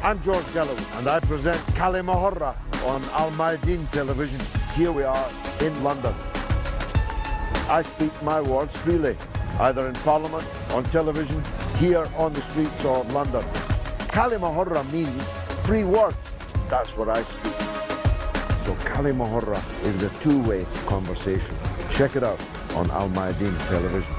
I'm George Galloway, and I present Kali Mahorra on Al Mayadeen television. Here we are in London. I speak my words freely, either in Parliament, on television, here on the streets of London. Kali Mahorra means free word. That's what I speak. So Kali Mahorra is a two-way conversation. Check it out on Al Mayadeen television.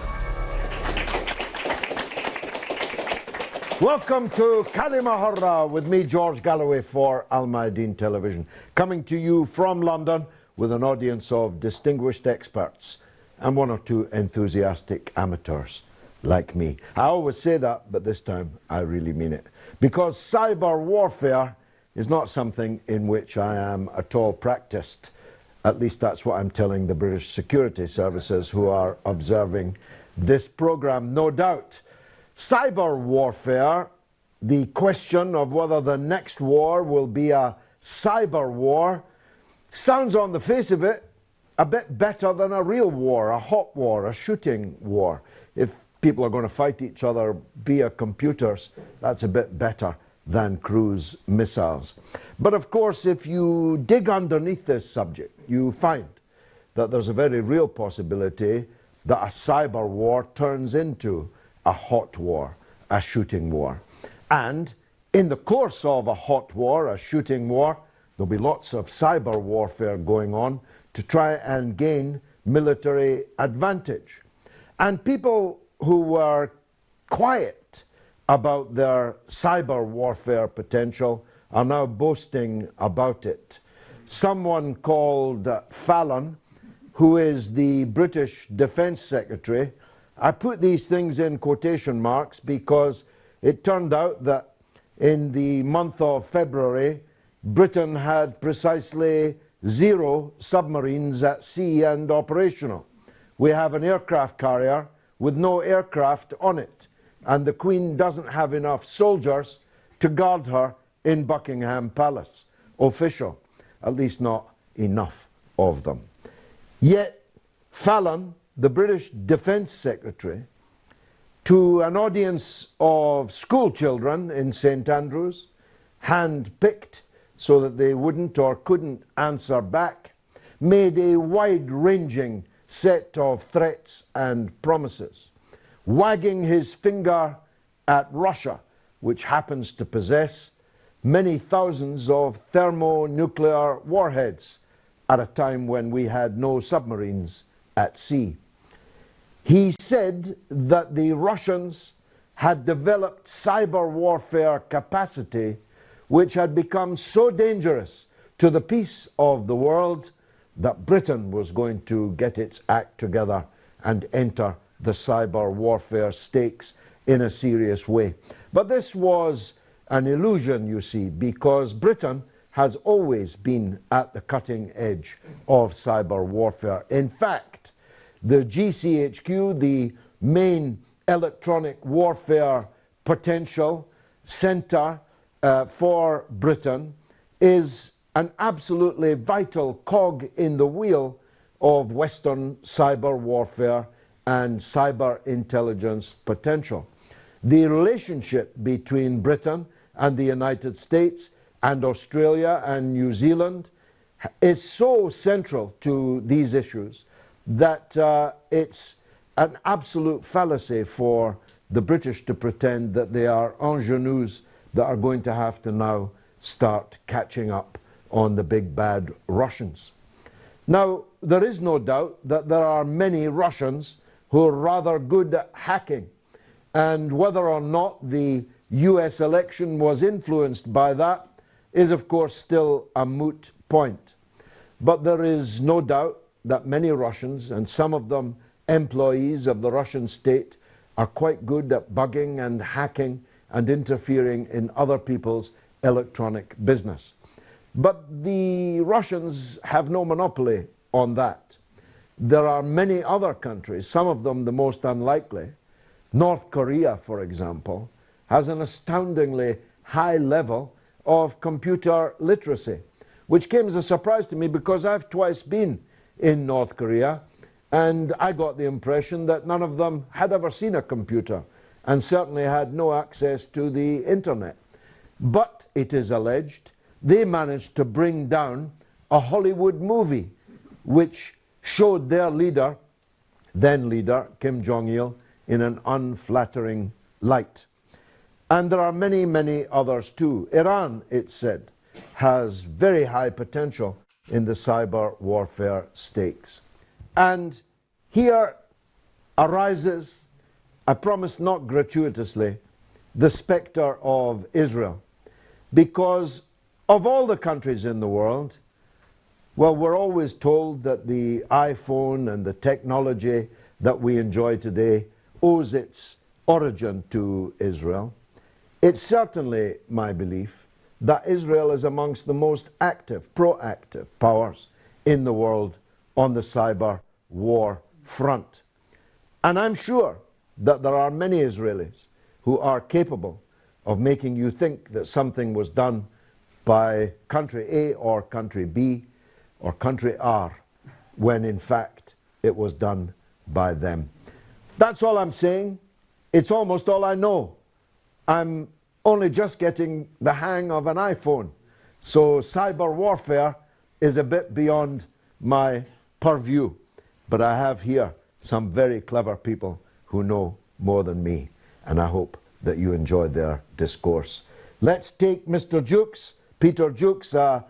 Welcome to Kali Mahorra with me, George Galloway, for Al Mayadeen television. Coming to you from London with an audience of distinguished experts and one or two enthusiastic amateurs like me. I always say that, but this time I really mean it. Because cyber warfare is not something in which I am at all practiced. At least that's what I'm telling the British security services who are observing this program, no doubt. Cyber warfare, the question of whether the next war will be a cyber war, sounds on the face of it a bit better than a real war, a hot war, a shooting war. If people are going to fight each other via computers, that's a bit better than cruise missiles. But of course, if you dig underneath this subject, you find that there's a very real possibility that a cyber war turns into a hot war, a shooting war. And in the course of a hot war, a shooting war, there'll be lots of cyber warfare going on to try and gain military advantage. And people who were quiet about their cyber warfare potential are now boasting about it. Someone called Fallon, who is the British Defence Secretary, I put these things in quotation marks because it turned out that in the month of February, Britain had precisely 0 submarines at sea and operational. We have an aircraft carrier with no aircraft on it, and the Queen doesn't have enough soldiers to guard her in Buckingham Palace. Official, at least not enough of them. Yet Fallon, the British Defence Secretary, to an audience of school children in St Andrews, hand-picked so that they wouldn't or couldn't answer back, made a wide-ranging set of threats and promises, wagging his finger at Russia, which happens to possess many thousands of thermonuclear warheads at a time when we had no submarines at sea. He said that the Russians had developed cyber warfare capacity which had become so dangerous to the peace of the world that Britain was going to get its act together and enter the cyber warfare stakes in a serious way. But this was an illusion, you see, because Britain has always been at the cutting edge of cyber warfare. In fact, the GCHQ, the main electronic warfare potential centre for Britain, is an absolutely vital cog in the wheel of Western cyber warfare and cyber intelligence potential. The relationship between Britain and the United States and Australia and New Zealand is so central to these issues that it's an absolute fallacy for the British to pretend that they are ingenues that are going to have to now start catching up on the big bad Russians. Now, there is no doubt that there are many Russians who are rather good at hacking, and whether or not the US election was influenced by that is, of course, still a moot point. But there is no doubt that many Russians, and some of them employees of the Russian state, are quite good at bugging and hacking and interfering in other people's electronic business. But the Russians have no monopoly on that. There are many other countries, some of them the most unlikely. North Korea, for example, has an astoundingly high level of computer literacy, which came as a surprise to me because I've twice been in North Korea, and I got the impression that none of them had ever seen a computer and certainly had no access to the internet. But it is alleged they managed to bring down a Hollywood movie which showed their leader, then leader, Kim Jong-il, in an unflattering light. And there are many, many others too. Iran, it's said, has very high potential in the cyber warfare stakes. And here arises, I promise not gratuitously, the spectre of Israel. Because of all the countries in the world, well, we're always told that the iPhone and the technology that we enjoy today owes its origin to Israel. It's certainly my belief that Israel is amongst the most active, proactive powers in the world on the cyber war front. And I'm sure that there are many Israelis who are capable of making you think that something was done by country A or country B or country R, when in fact it was done by them. That's all I'm saying. It's almost all I know. I'm only just getting the hang of an iPhone. So cyber warfare is a bit beyond my purview. But I have here some very clever people who know more than me. And I hope that you enjoy their discourse. Let's take Mr. Jukes, Peter Jukes, a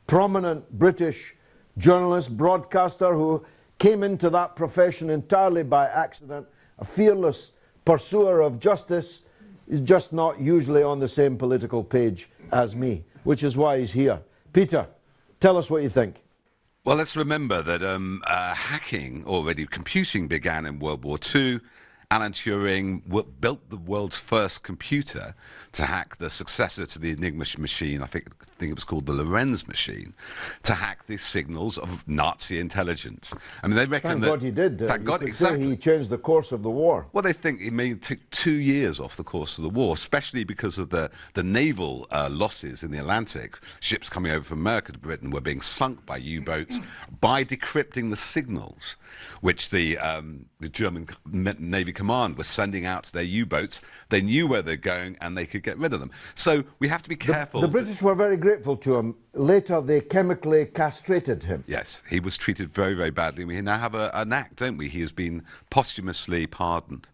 prominent British journalist, broadcaster who came into that profession entirely by accident, a fearless pursuer of justice. He's just not usually on the same political page as me, which is why he's here. Peter, tell us what you think. Well, let's remember that computing began in World War II. Alan Turing built the world's first computer to hack the successor to the Enigma machine. I think it was called the Lorenz machine, to hack the signals of Nazi intelligence. I mean, they reckon Thank God he did. Thank God, exactly. He changed the course of the war. Well, they think it may take 2 years off the course of the war, especially because of the naval losses in the Atlantic. Ships coming over from America to Britain were being sunk by U-boats by decrypting the signals, which the German Navy Command was sending out to their U-boats. They knew where they're going and they could get rid of them. So we have to be careful. The British were very grateful to him. Later they chemically castrated him. Yes, he was treated very, very badly. We now have an act, don't we? He has been posthumously pardoned.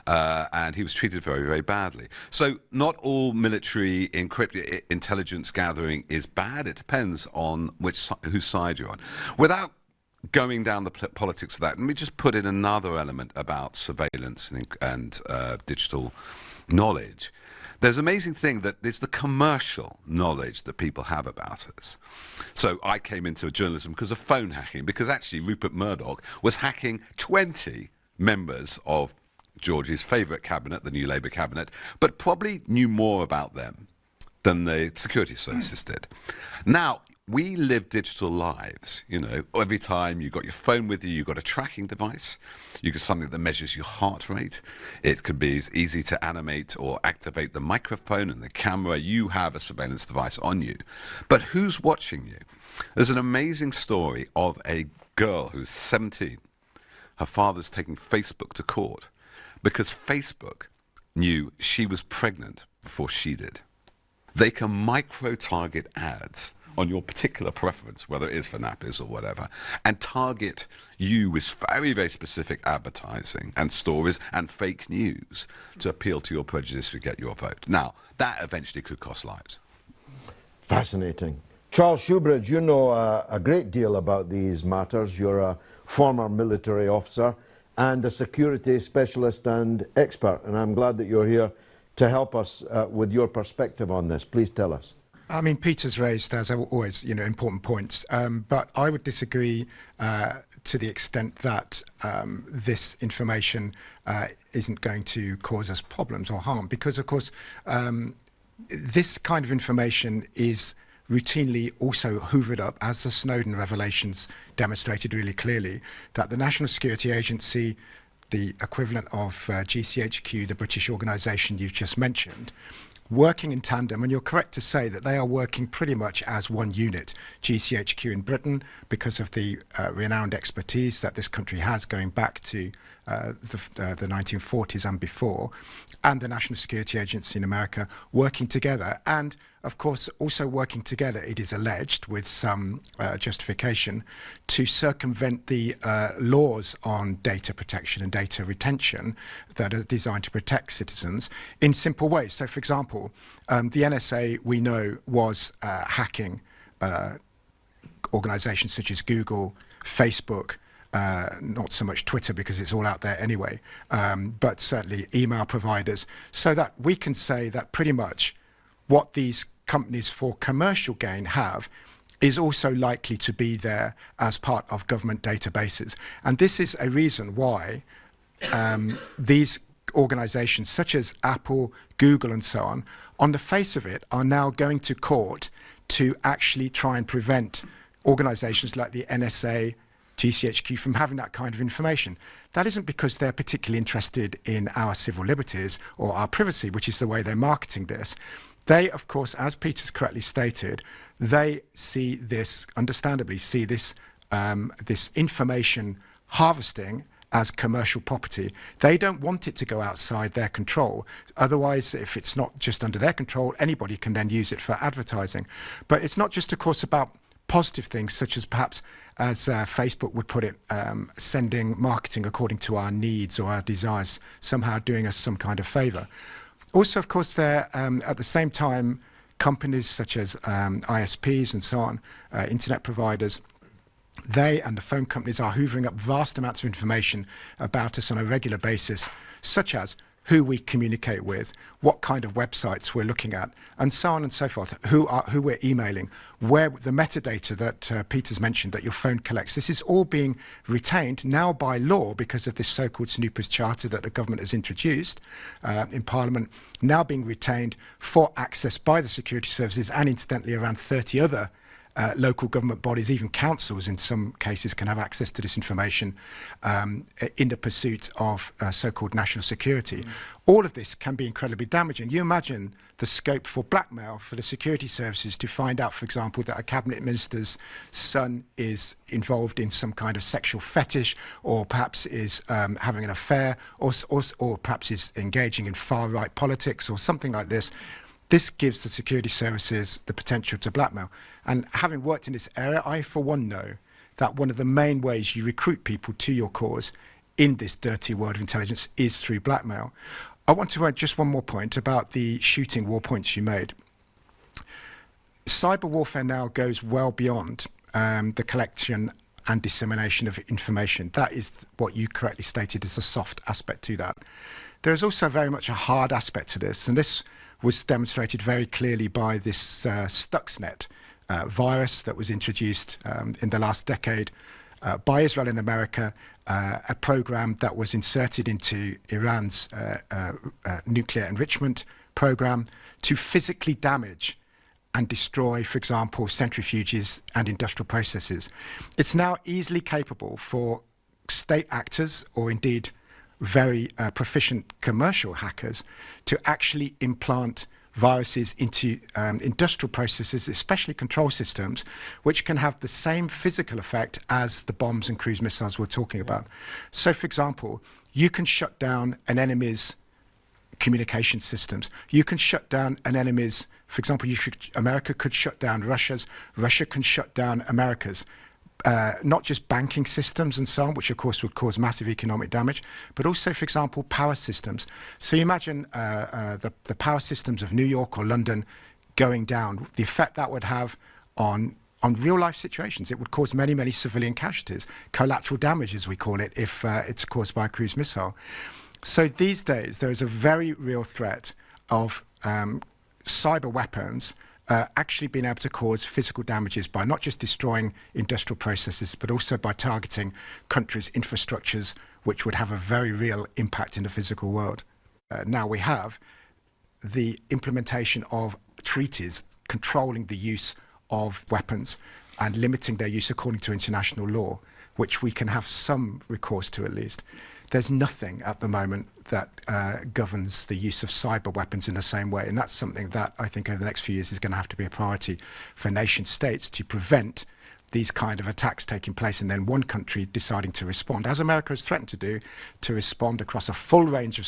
And he was treated very, very badly. So not all military encrypted intelligence gathering is bad. It depends on whose side you're on. Without going down the politics of that, let me just put in another element about surveillance and digital knowledge. There's an amazing thing that it's the commercial knowledge that people have about us. So I came into journalism because of phone hacking, because actually Rupert Murdoch was hacking 20 members of George's favourite cabinet, the New Labour cabinet, but probably knew more about them than the security services did. Now, we live digital lives, you know. Every time you've got your phone with you, you've got a tracking device. You've got something that measures your heart rate. It could be as easy to animate or activate the microphone and the camera. You have a surveillance device on you. But who's watching you? There's an amazing story of a girl who's 17. Her father's taking Facebook to court because Facebook knew she was pregnant before she did. They can micro-target ads on your particular preference, whether it is for nappies or whatever, and target you with very, very specific advertising and stories and fake news to appeal to your prejudice to get your vote. Now, that eventually could cost lives. Fascinating. Charles Shoebridge, you know a great deal about these matters. You're a former military officer and a security specialist and expert, and I'm glad that you're here to help us with your perspective on this. Please tell us. I mean, Peter's raised, as always, important points, but I would disagree to the extent that this information isn't going to cause us problems or harm, because, of course, this kind of information is routinely also hoovered up, as the Snowden revelations demonstrated really clearly, that the National Security Agency, the equivalent of GCHQ, the British organisation you've just mentioned, working in tandem, and you're correct to say that they are working pretty much as one unit. GCHQ in Britain, because of the renowned expertise that this country has going back to the 1940s and before, and the National Security Agency in America working together, and of course also working together, it is alleged, with some justification, to circumvent the laws on data protection and data retention that are designed to protect citizens in simple ways. So, for example, the NSA, we know, was hacking organizations such as Google, Facebook, not so much Twitter because it's all out there anyway, but certainly email providers, so that we can say that pretty much what these companies for commercial gain have is also likely to be there as part of government databases. And this is a reason why these organizations such as Apple, Google and so on the face of it, are now going to court to actually try and prevent organizations like the NSA, GCHQ from having that kind of information. That isn't because they're particularly interested in our civil liberties or our privacy, which is the way they're marketing this. They, of course, as Peter's correctly stated, they see this, understandably, see this, this information harvesting as commercial property. They don't want it to go outside their control. Otherwise, if it's not just under their control, anybody can then use it for advertising. But it's not just, of course, about positive things, such as perhaps, as Facebook would put it, sending marketing according to our needs or our desires, somehow doing us some kind of favour. Also, of course, there at the same time, companies such as ISPs and so on, internet providers, they and the phone companies are hoovering up vast amounts of information about us on a regular basis, such as who we communicate with, what kind of websites we're looking at, and so on and so forth, who we're emailing, where the metadata that Peter's mentioned that your phone collects. This is all being retained now by law because of this so-called Snoopers Charter that the government has introduced in Parliament, now being retained for access by the security services, and incidentally around 30 other local government bodies, even councils in some cases, can have access to this information in the pursuit of so-called national security. All of this can be incredibly damaging. You imagine the scope for blackmail for the security services to find out, for example, that a cabinet minister's son is involved in some kind of sexual fetish, or perhaps is having an affair, or perhaps is engaging in far-right politics or something like this. This gives the security services the potential to blackmail. And having worked in this area, I, for one, know that one of the main ways you recruit people to your cause in this dirty world of intelligence is through blackmail. I want to add just one more point about the shooting war points you made. Cyber warfare now goes well beyond the collection and dissemination of information. That is what you correctly stated is a soft aspect to that. There is also very much a hard aspect to this, and this was demonstrated very clearly by this Stuxnet virus that was introduced in the last decade by Israel and America, a program that was inserted into Iran's nuclear enrichment program to physically damage and destroy, for example, centrifuges and industrial processes. It's now easily capable for state actors, or indeed very proficient commercial hackers, to actually implant viruses into industrial processes, especially control systems, which can have the same physical effect as the bombs and cruise missiles we're talking about. So, for example, you can shut down an enemy's communication systems. You can shut down an enemy's, for example, America could shut down Russia's, Russia can shut down America's. Not just banking systems and so on, which of course would cause massive economic damage, but also, for example, power systems. So you imagine the power systems of New York or London going down, the effect that would have on real life situations. It would cause many, many civilian casualties, collateral damage as we call it, if it's caused by a cruise missile. So these days there is a very real threat of cyber weapons actually being able to cause physical damages by not just destroying industrial processes, but also by targeting countries' infrastructures, which would have a very real impact in the physical world. Now we have the implementation of treaties controlling the use of weapons and limiting their use according to international law, which we can have some recourse to at least. there's nothing at the moment that governs the use of cyber weapons in the same way. And that's something that I think over the next few years is going to have to be a priority for nation states to prevent these kind of attacks taking place and then one country deciding to respond, as America has threatened to do, to respond across a full range of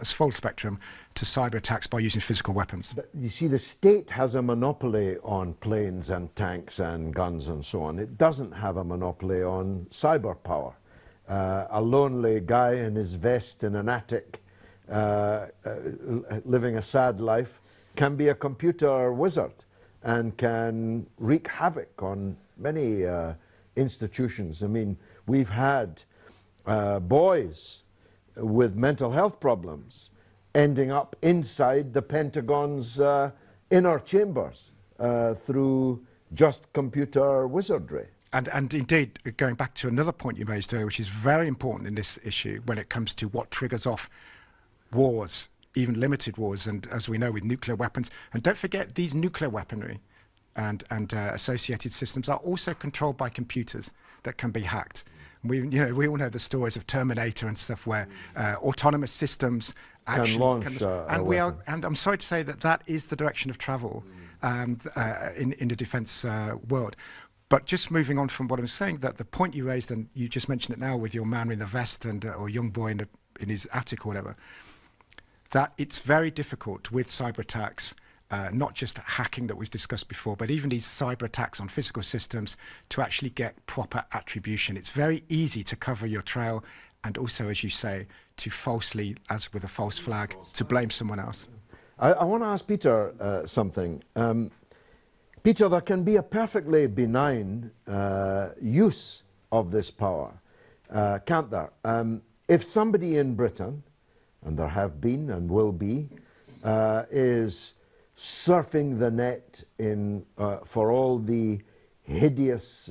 full spectrum to cyber attacks by using physical weapons. But you see, the state has a monopoly on planes and tanks and guns and so on. It doesn't have a monopoly on cyber power. A lonely guy in his vest in an attic, living a sad life, can be a computer wizard and can wreak havoc on many institutions. I mean, we've had boys with mental health problems ending up inside the Pentagon's inner chambers through just computer wizardry. And indeed, going back to another point you raised earlier, which is very important in this issue when it comes to what triggers off wars, even limited wars, and as we know with nuclear weapons. And don't forget, these nuclear weaponry and associated systems are also controlled by computers that can be hacked. We all know the stories of Terminator and stuff where autonomous systems actually can launch and I'm sorry to say that is the direction of travel in the defence world. But just moving on from what I'm saying, that the point you raised, and you just mentioned it now with your man in the vest and or young boy in his attic or whatever, that it's very difficult with cyber attacks, not just hacking that we've discussed before, but even these cyber attacks on physical systems, to actually get proper attribution. It's very easy to cover your trail and also, as you say, to falsely, as with a false flag, to blame someone else. I want to ask Peter something. Peter, there can be a perfectly benign use of this power, can't there? If somebody in Britain, and there have been and will be, is surfing the net for all the hideous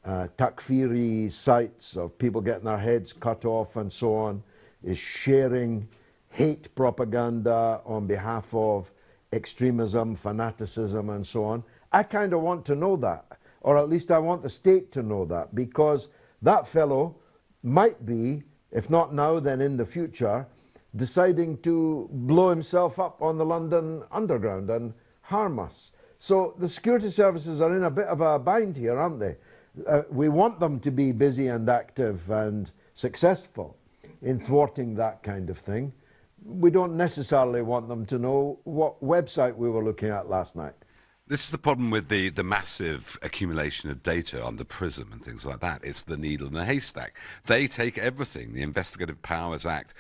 takfiri sites of people getting their heads cut off and so on, is sharing hate propaganda on behalf of extremism, fanaticism and so on, I kind of want to know that, or at least I want the state to know that, because that fellow might be, if not now then in the future, deciding to blow himself up on the London Underground and harm us. So the security services are in a bit of a bind here, aren't they? We want them to be busy and active and successful in thwarting that kind of thing. We don't necessarily want them to know what website we were looking at last night. This is the problem with the massive accumulation of data under PRISM and things like that. It's the needle in the haystack. They take everything, the Investigative Powers Act,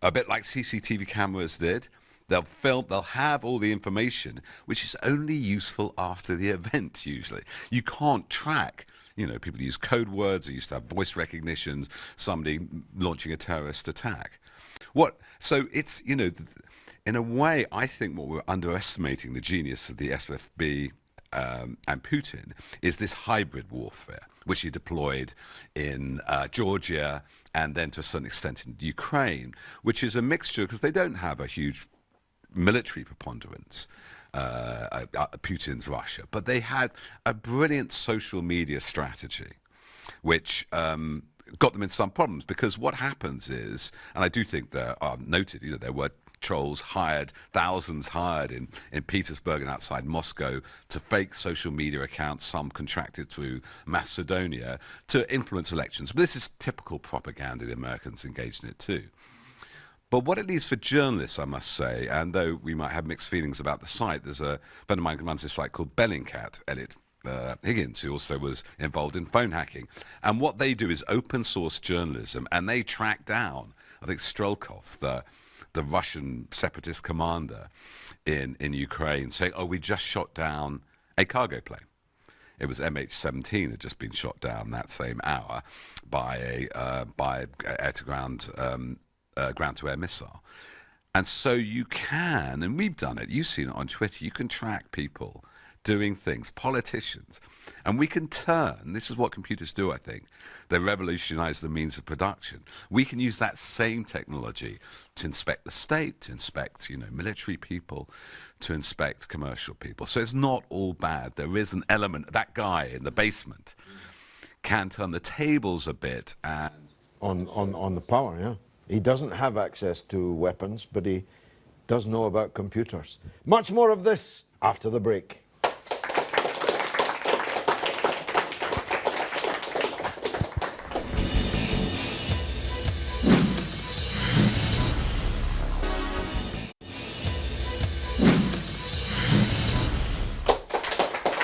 a bit like CCTV cameras did. They'll film, they'll have all the information, which is only useful after the event, usually. You can't track. You know, people use code words, they used to have voice recognitions, somebody launching a terrorist attack. So it's, you know, in a way, I think what we're underestimating the genius of the SFB and Putin is this hybrid warfare, which he deployed in Georgia and then to a certain extent in Ukraine, which is a mixture because they don't have a huge military preponderance, Putin's Russia, but they had a brilliant social media strategy, which got them in some problems, because what happens is, and I do think there are noted, you know, there were trolls hired, thousands hired in Petersburg and outside Moscow to fake social media accounts, some contracted through Macedonia, to influence elections. But this is typical propaganda. The Americans engaged in it too. But what it leaves for journalists, I must say, and though we might have mixed feelings about the site, there's a friend of mine who runs this site called Bellingcat, Elliot Higgins, who also was involved in phone hacking. And what they do is open source journalism, and they track down, I think, Strelkov, the Russian separatist commander in Ukraine, saying, oh, we just shot down a cargo plane. It was MH17 had just been shot down that same hour by a air-to-ground, ground-to-air missile. And so you can, and we've done it, you've seen it on Twitter, you can track people doing things, politicians, and we can turn, this is what computers do, I think, they revolutionize the means of production. We can use that same technology to inspect the state, to inspect, you know, military people, to inspect commercial people. So it's not all bad. There is an element, that guy in the basement can turn the tables a bit and on the power, yeah. He doesn't have access to weapons, but he does know about computers. Much more of this after the break.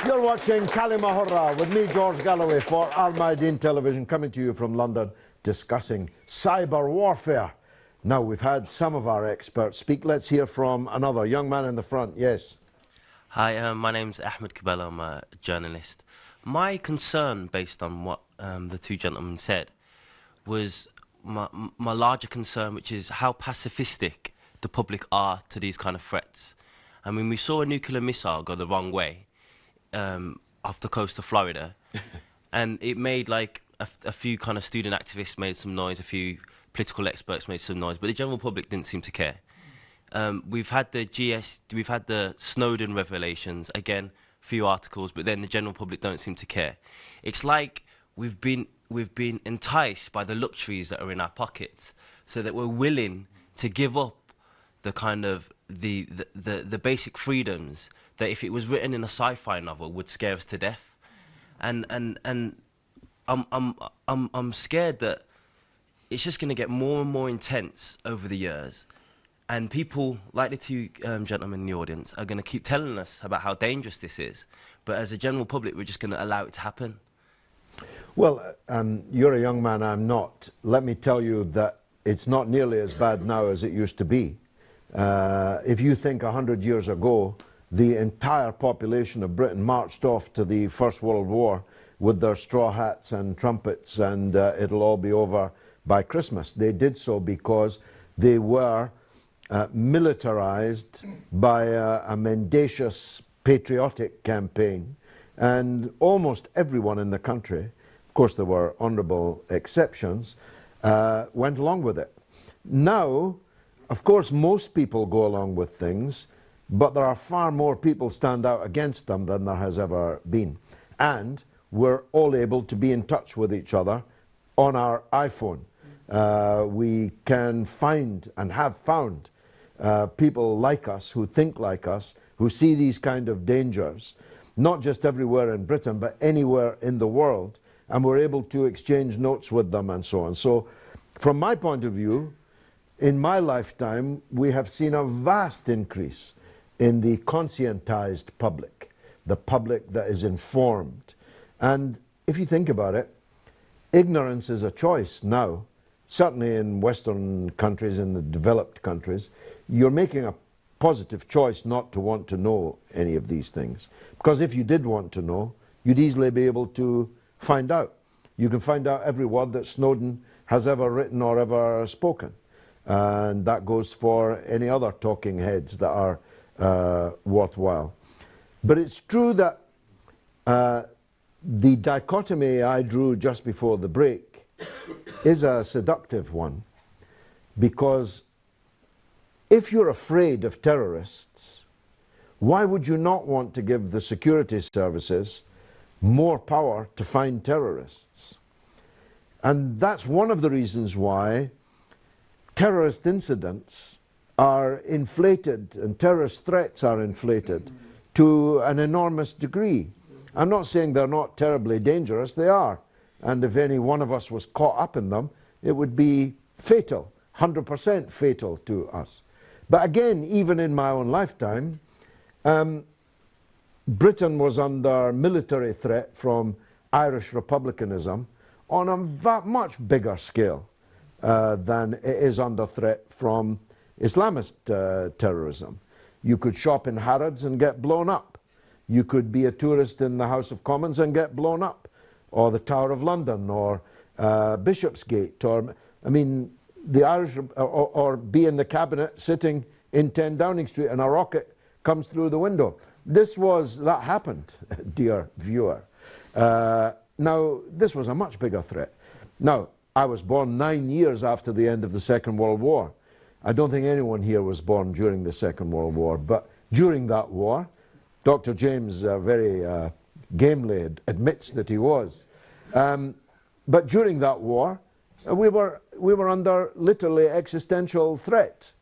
You're watching Kalimahurra with me, George Galloway, for Al Mayadeen Television, coming to you from London, discussing cyber warfare. Now, we've had some of our experts speak. Let's hear from another young man in the front. Yes. Hi, my name's Ahmed Kabela. I'm a journalist. My concern, based on what the two gentlemen said, was my larger concern, which is how pacifistic the public are to these kind of threats. I mean, we saw a nuclear missile go the wrong way off the coast of Florida, and it made like a few kind of student activists made some noise, a few political experts made some noise, but the general public didn't seem to care. We've had the Snowden revelations, again, a few articles, but then the general public don't seem to care. It's like we've been enticed by the luxuries that are in our pockets, so that we're willing to give up the kind of the basic freedoms that, if it was written in a sci-fi novel, would scare us to death. And I'm scared that it's just going to get more and more intense over the years, and people like the two gentlemen in the audience are going to keep telling us about how dangerous this is, but as a general public, we're just going to allow it to happen. Well, you're a young man, I'm not. Let me tell you that it's not nearly as bad now as it used to be. If you think 100 years ago, the entire population of Britain marched off to the First World War with their straw hats and trumpets, and it'll all be over by Christmas. They did so because they were militarized by a mendacious patriotic campaign, and almost everyone in the country, of course there were honourable exceptions, went along with it. Now, of course, most people go along with things, but there are far more people stand out against them than there has ever been. And we're all able to be in touch with each other on our iPhone. We can find and have found people like us, who think like us, who see these kind of dangers, not just everywhere in Britain, but anywhere in the world, and we're able to exchange notes with them and so on. So, from my point of view, in my lifetime, we have seen a vast increase in the conscientized public, the public that is informed. And if you think about it, ignorance is a choice now. Certainly in Western countries, in the developed countries, you're making a positive choice not to want to know any of these things. Because if you did want to know, you'd easily be able to find out. You can find out every word that Snowden has ever written or ever spoken. And that goes for any other talking heads that are worthwhile. But it's true that the dichotomy I drew just before the break is a seductive one, because if you're afraid of terrorists, why would you not want to give the security services more power to find terrorists? And that's one of the reasons why terrorist incidents are inflated and terrorist threats are inflated to an enormous degree. I'm not saying they're not terribly dangerous, they are. And if any one of us was caught up in them, it would be fatal, 100% fatal to us. But again, even in my own lifetime, Britain was under military threat from Irish republicanism on a much bigger scale than it is under threat from Islamist terrorism. You could shop in Harrods and get blown up. You could be a tourist in the House of Commons and get blown up, or the Tower of London, or Bishopsgate, or, I mean, the Irish, or be in the cabinet sitting in 10 Downing Street and a rocket comes through the window. That happened, dear viewer. Now, this was a much bigger threat. Now, I was born 9 years after the end of the Second World War. I don't think anyone here was born during the Second World War, but during that war, Dr. James very gamely admits that he was. But during that war, we were under literally existential threat.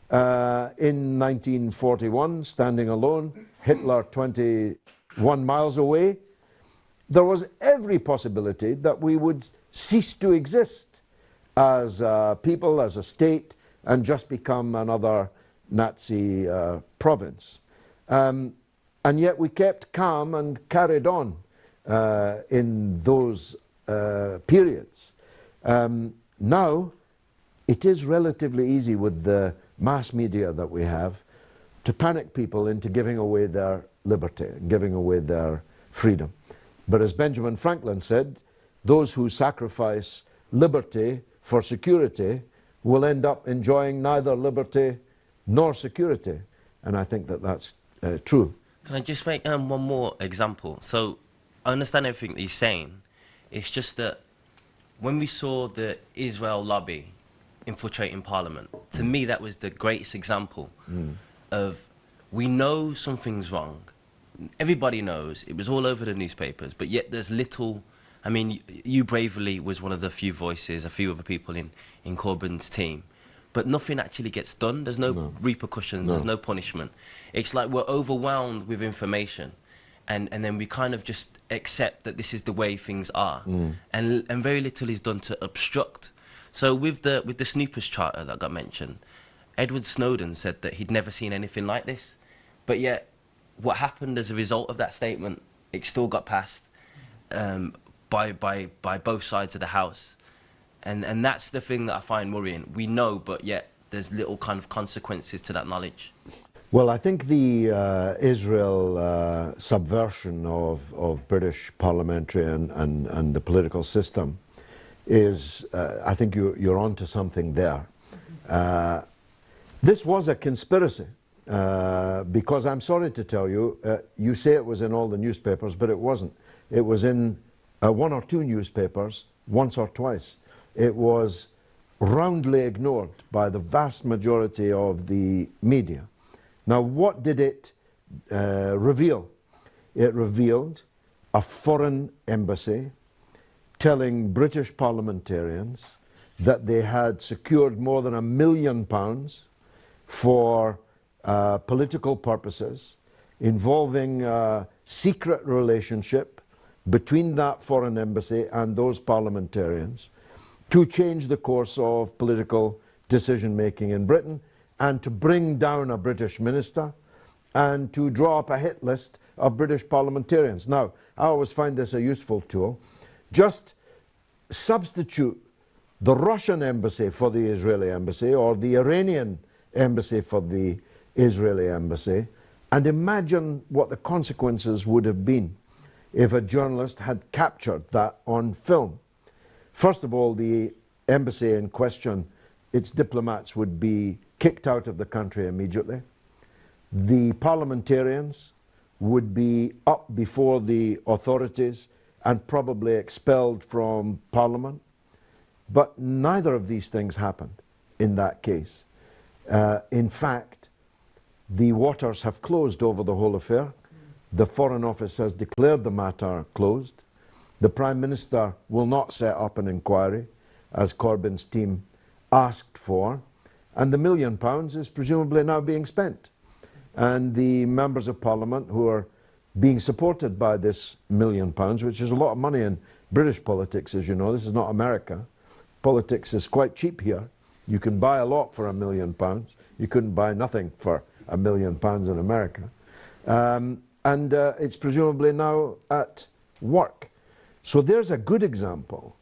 In 1941, standing alone, Hitler 21 miles away, there was every possibility that we would cease to exist as a people, as a state, and just become another Nazi province. And yet we kept calm and carried on in those periods. Now, it is relatively easy with the mass media that we have to panic people into giving away their liberty, giving away their freedom. But as Benjamin Franklin said, those who sacrifice liberty for security will end up enjoying neither liberty nor security. And I think that that's true. Can I just make one more example? So I understand everything that he's saying. It's just that when we saw the Israel lobby infiltrating Parliament, to me that was the greatest example of we know something's wrong. Everybody knows, it was all over the newspapers, but yet there's little. I mean, you bravely was one of the few voices, a few other people in Corbyn's team, but nothing actually gets done. There's no repercussions, there's no punishment. It's like we're overwhelmed with information, and then we kind of just accept that this is the way things are, and very little is done to obstruct. So with the Snoopers Charter that got mentioned, Edward Snowden said that he'd never seen anything like this, but yet what happened as a result of that statement, it still got passed by both sides of the House, and that's the thing that I find worrying. We know, but yet there's little kind of consequences to that knowledge. Well, I think the Israel subversion of British parliamentary and the political system is, I think you're onto something there. This was a conspiracy, because I'm sorry to tell you, you say it was in all the newspapers, but it wasn't. It was in one or two newspapers, once or twice. It was roundly ignored by the vast majority of the media. Now, what did it reveal? It revealed a foreign embassy telling British parliamentarians that they had secured more than £1 million for political purposes, involving a secret relationship between that foreign embassy and those parliamentarians to change the course of political decision-making in Britain, and to bring down a British minister, and to draw up a hit list of British parliamentarians. Now, I always find this a useful tool. Just substitute the Russian embassy for the Israeli embassy, or the Iranian embassy for the Israeli embassy, and imagine what the consequences would have been if a journalist had captured that on film. First of all, the embassy in question, its diplomats would be kicked out of the country immediately. The parliamentarians would be up before the authorities and probably expelled from Parliament. But neither of these things happened in that case. In fact, the waters have closed over the whole affair. The Foreign Office has declared the matter closed. The Prime Minister will not set up an inquiry, as Corbyn's team asked for, and the £1 million is presumably now being spent. And the members of Parliament who are being supported by this £1 million, which is a lot of money in British politics, as you know, this is not America. Politics is quite cheap here. You can buy a lot for £1 million. You couldn't buy nothing for £1 million in America. And it's presumably now at work. So there's a good example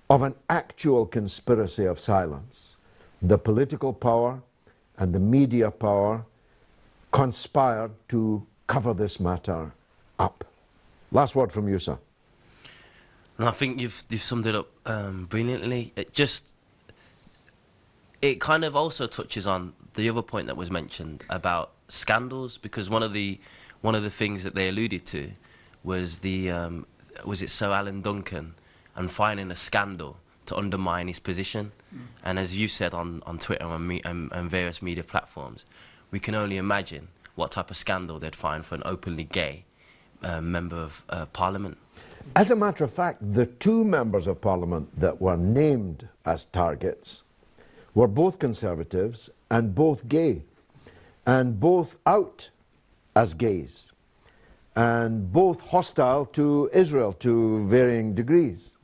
of an actual conspiracy of silence. The political power and the media power conspired to cover this matter up. Last word from you, sir. And I think you've summed it up brilliantly. It kind of also touches on the other point that was mentioned about scandals, because one of the things that they alluded to was was it Sir Alan Duncan and finding a scandal to undermine his position. And as you said on Twitter and various media platforms, we can only imagine what type of scandal they'd find for an openly gay member of Parliament. As a matter of fact, the two members of Parliament that were named as targets were both Conservatives and both gay, and both out as gays, and both hostile to Israel to varying degrees.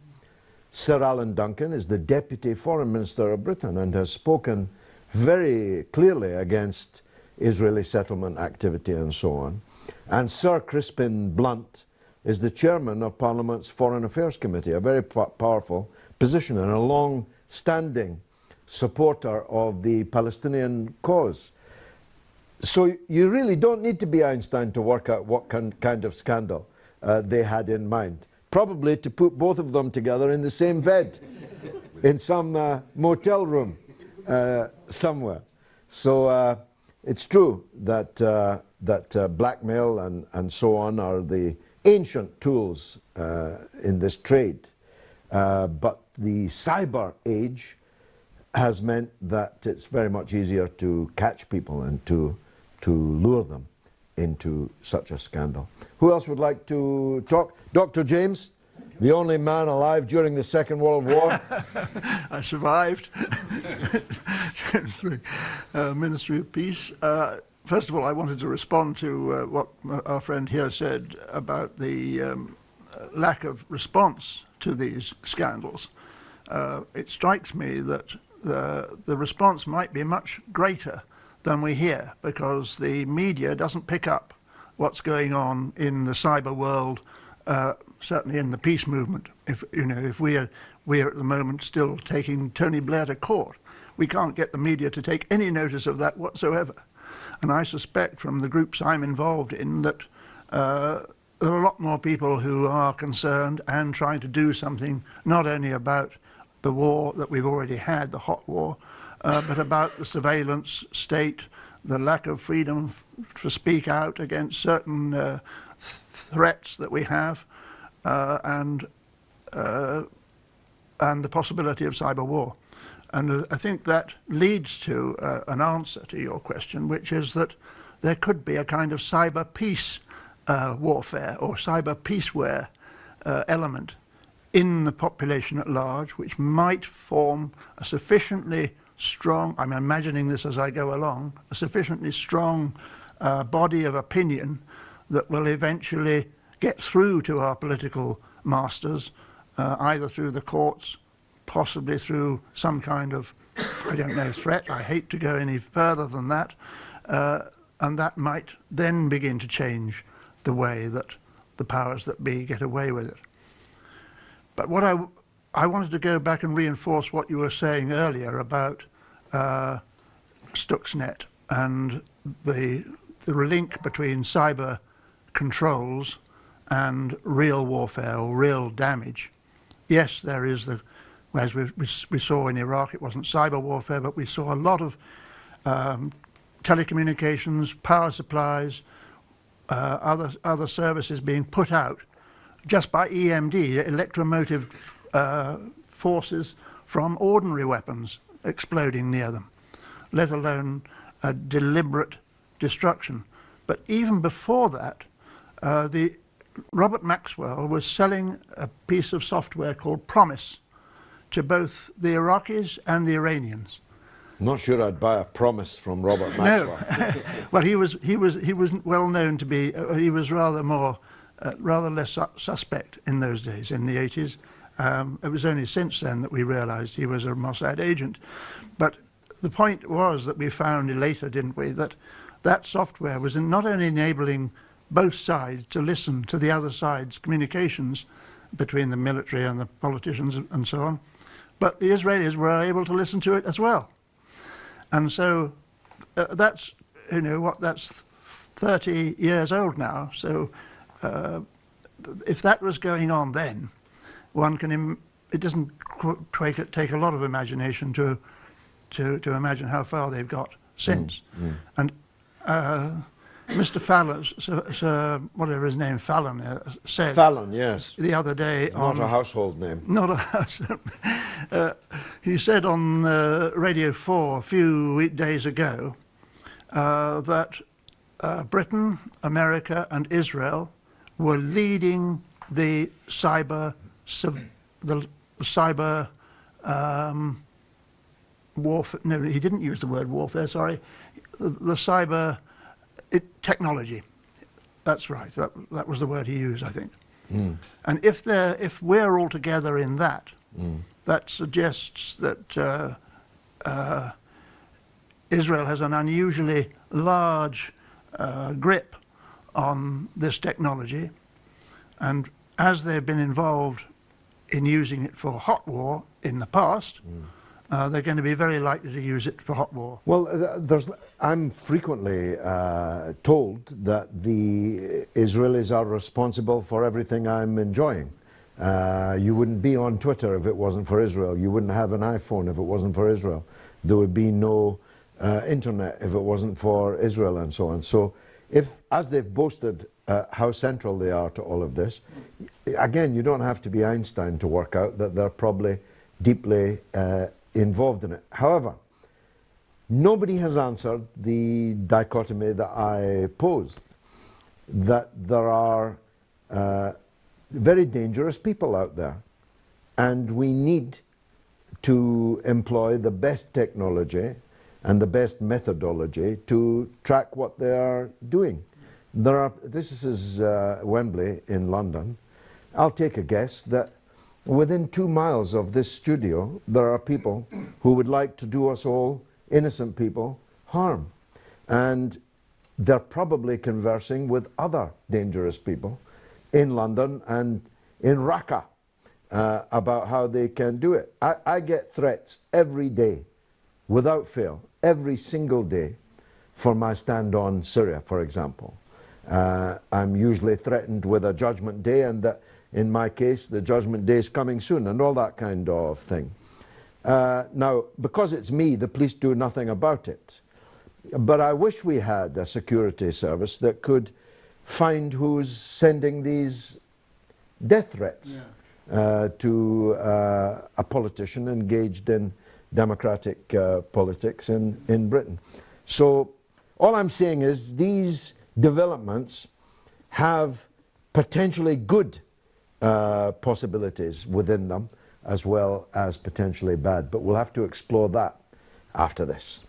Sir Alan Duncan is the Deputy Foreign Minister of Britain and has spoken very clearly against Israeli settlement activity and so on. And Sir Crispin Blunt is the Chairman of Parliament's Foreign Affairs Committee, a very powerful position and a long-standing supporter of the Palestinian cause. So you really don't need to be Einstein to work out what kind of scandal they had in mind. Probably to put both of them together in the same bed in some motel room somewhere. So it's true that blackmail and so on are the ancient tools in this trade. But the cyber age has meant that it's very much easier to catch people and to lure them into such a scandal. Who else would like to talk? Dr. James, the only man alive during the Second World War. I survived. James III, Ministry of Peace. First of all, I wanted to respond to what our friend here said about the lack of response to these scandals. It strikes me that the response might be much greater than we hear, because the media doesn't pick up what's going on in the cyber world, certainly in the peace movement. If we are at the moment still taking Tony Blair to court, we can't get the media to take any notice of that whatsoever. And I suspect from the groups I'm involved in that there are a lot more people who are concerned and trying to do something, not only about the war that we've already had, the hot war, but about the surveillance state, the lack of freedom to speak out against certain threats that we have, and the possibility of cyber war. And I think that leads to an answer to your question, which is that there could be a kind of cyber peace warfare or cyber peaceware element in the population at large, which might form a sufficiently strong, I'm imagining this as I go along, a sufficiently strong body of opinion that will eventually get through to our political masters, either through the courts, possibly through some kind of, I don't know, threat. I hate to go any further than that. And that might then begin to change the way that the powers that be get away with it. But what I wanted to go back and reinforce what you were saying earlier about Stuxnet and the link between cyber controls and real warfare or real damage. Yes, there is as we saw in Iraq, it wasn't cyber warfare, but we saw a lot of telecommunications, power supplies, other services being put out just by EMD, electromotive forces from ordinary weapons exploding near them, let alone deliberate destruction. But even before that, Robert Maxwell was selling a piece of software called Promise to both the Iraqis and the Iranians. Not sure I'd buy a Promise from Robert Maxwell. No. Well, he was well known to be. He was rather less suspect in those days, in the 80s. It was only since then that we realised he was a Mossad agent. But the point was that we found later, didn't we, that software was not only enabling both sides to listen to the other side's communications between the military and the politicians and so on, but the Israelis were able to listen to it as well. And so that's 30 years old now. So if that was going on then, it doesn't take a lot of imagination to imagine how far they've got since. And Mr. Fallon, whatever his name, Fallon, said... Fallon, yes. ...the other day on... Not a household name. Not a household he said on Radio 4 a few days ago that Britain, America and Israel were leading the cyber warfare. No, he didn't use the word warfare. Sorry, the cyber technology. That's right. That was the word he used, I think. And if we're all together in that, that suggests that Israel has an unusually large grip on this technology, and as they've been involved in using it for hot war in the past, they're going to be very likely to use it for hot war. Well, I'm frequently told that the Israelis are responsible for everything I'm enjoying. You wouldn't be on Twitter if it wasn't for Israel. You wouldn't have an iPhone if it wasn't for Israel. There would be no internet if it wasn't for Israel, and so on. So as they've boasted how central they are to all of this, again, you don't have to be Einstein to work out that they're probably deeply involved in it. However, nobody has answered the dichotomy that I posed, that there are very dangerous people out there, and we need to employ the best technology and the best methodology to track what they are doing. This is Wembley in London. I'll take a guess that within 2 miles of this studio, there are people who would like to do us all, innocent people, harm. And they're probably conversing with other dangerous people in London and in Raqqa about how they can do it. I get threats every day, without fail, every single day, for my stand on Syria, for example. I'm usually threatened with a judgment day, and that in my case, the judgment day is coming soon, and all that kind of thing. Now, because it's me, the police do nothing about it. But I wish we had a security service that could find who's sending these death threats to a politician engaged in democratic politics in Britain. So all I'm saying is these developments have potentially good possibilities within them, as well as potentially bad. But we'll have to explore that after this.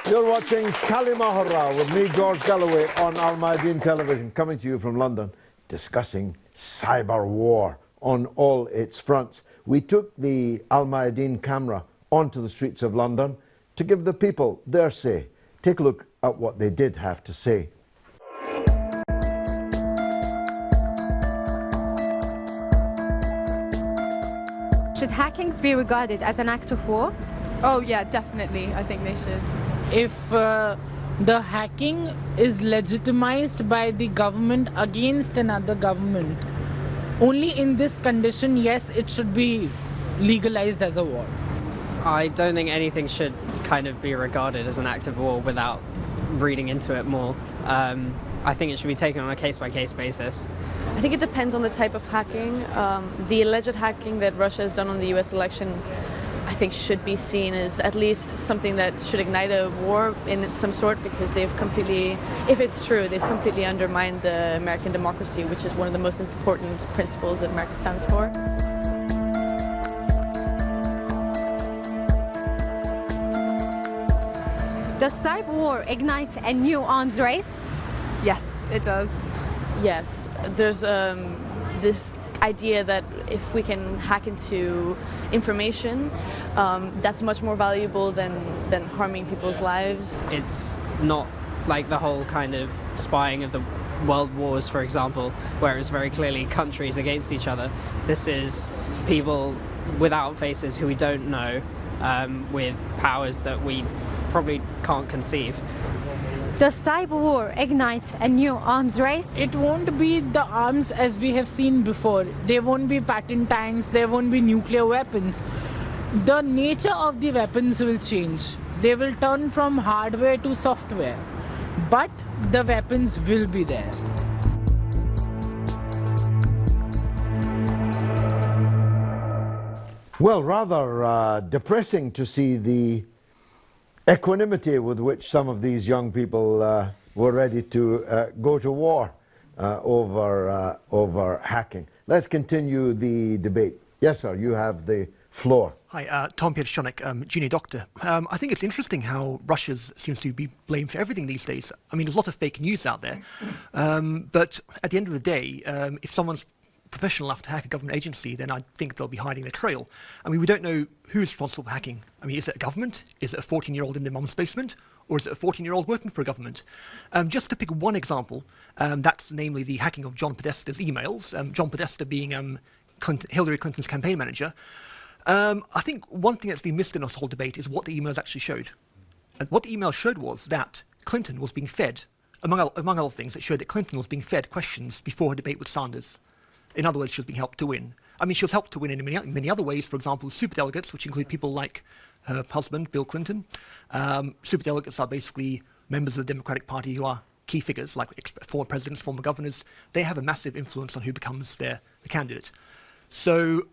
You're watching Kalima Harra with me, George Galloway, on Al Mayadeen Television, coming to you from London, discussing cyber war on all its fronts. We took the Al Mayadeen camera onto the streets of London to give the people their say. Take a look at what they did have to say. Should hackings be regarded as an act of war? Oh yeah, definitely. I think they should. If the hacking is legitimized by the government against another government, only in this condition, yes, it should be legalized as a war. I don't think anything should kind of be regarded as an act of war without reading into it more. I think it should be taken on a case-by-case basis. I think it depends on the type of hacking. The alleged hacking that Russia has done on the US election, I think, should be seen as at least something that should ignite a war in some sort, because they've completely, if it's true, they've completely undermined the American democracy, which is one of the most important principles that America stands for. Does cyber war ignite a new arms race? Yes, it does. Yes, there's this idea that if we can hack into information, that's much more valuable than harming people's lives. It's not like the whole kind of spying of the world wars, for example, where it's very clearly countries against each other. This is people without faces who we don't know, with powers that we probably can't conceive. Does cyber war ignite a new arms race? It won't be the arms as we have seen before. There won't be patent tanks, there won't be nuclear weapons. The nature of the weapons will change. They will turn from hardware to software. But the weapons will be there. Well, rather depressing to see the equanimity with which some of these young people were ready to go to war over hacking. Let's continue the debate. Yes, sir, you have the floor. Hi, Tom Pietrshonik, junior doctor. I think it's interesting how Russia seems to be blamed for everything these days. I mean, there's a lot of fake news out there. But at the end of the day, if someone's professional enough to hack a government agency, then I think they'll be hiding their trail. I mean, we don't know who's responsible for hacking. I mean, is it a government? Is it a 14-year-old in their mum's basement? Or is it a 14-year-old working for a government? Just to pick one example, that's namely the hacking of John Podesta's emails, John Podesta being Hillary Clinton's campaign manager. I think one thing that's been missed in this whole debate is what the emails actually showed. And what the email showed was that Clinton was being fed, among other things, it showed that Clinton was being fed questions before her debate with Sanders. In other words, she was being helped to win. I mean, she was helped to win in many other ways. For example, superdelegates, which include people like her husband, Bill Clinton. Superdelegates are basically members of the Democratic Party who are key figures, like former presidents, former governors. They have a massive influence on who becomes the candidate. So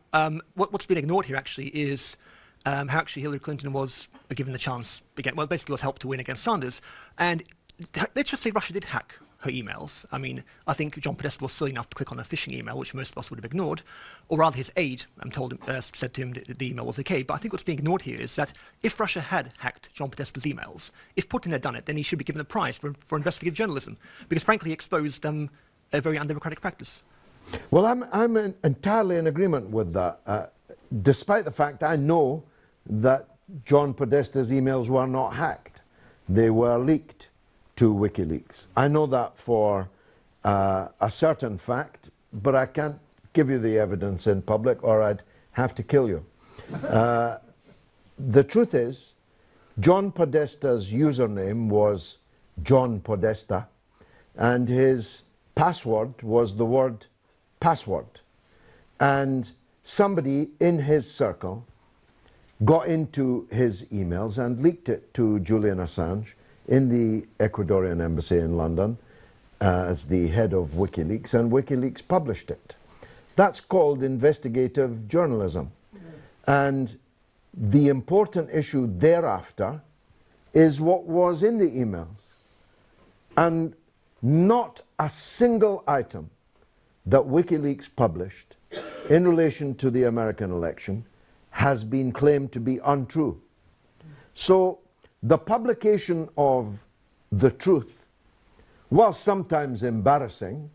what's been ignored here actually is how actually Hillary Clinton was given the chance again. Well, basically was helped to win against Sanders. And let's just say Russia did hack her emails. I mean, I think John Podesta was silly enough to click on a phishing email, which most of us would have ignored, or rather his aide said to him that the email was okay. But I think what's being ignored here is that if Russia had hacked John Podesta's emails, if Putin had done it, then he should be given a prize for investigative journalism, because frankly he exposed a very undemocratic practice. Well, I'm entirely in agreement with that, despite the fact I know that John Podesta's emails were not hacked. They were leaked to WikiLeaks. I know that for a certain fact, but I can't give you the evidence in public or I'd have to kill you. The truth is, John Podesta's username was John Podesta, and his password was the word password. And somebody in his circle got into his emails and leaked it to Julian Assange in the Ecuadorian embassy in London as the head of WikiLeaks, and WikiLeaks published it. That's called investigative journalism. And the important issue thereafter is what was in the emails. And not a single item that WikiLeaks published in relation to the American election has been claimed to be untrue. So the publication of the truth, while sometimes embarrassing,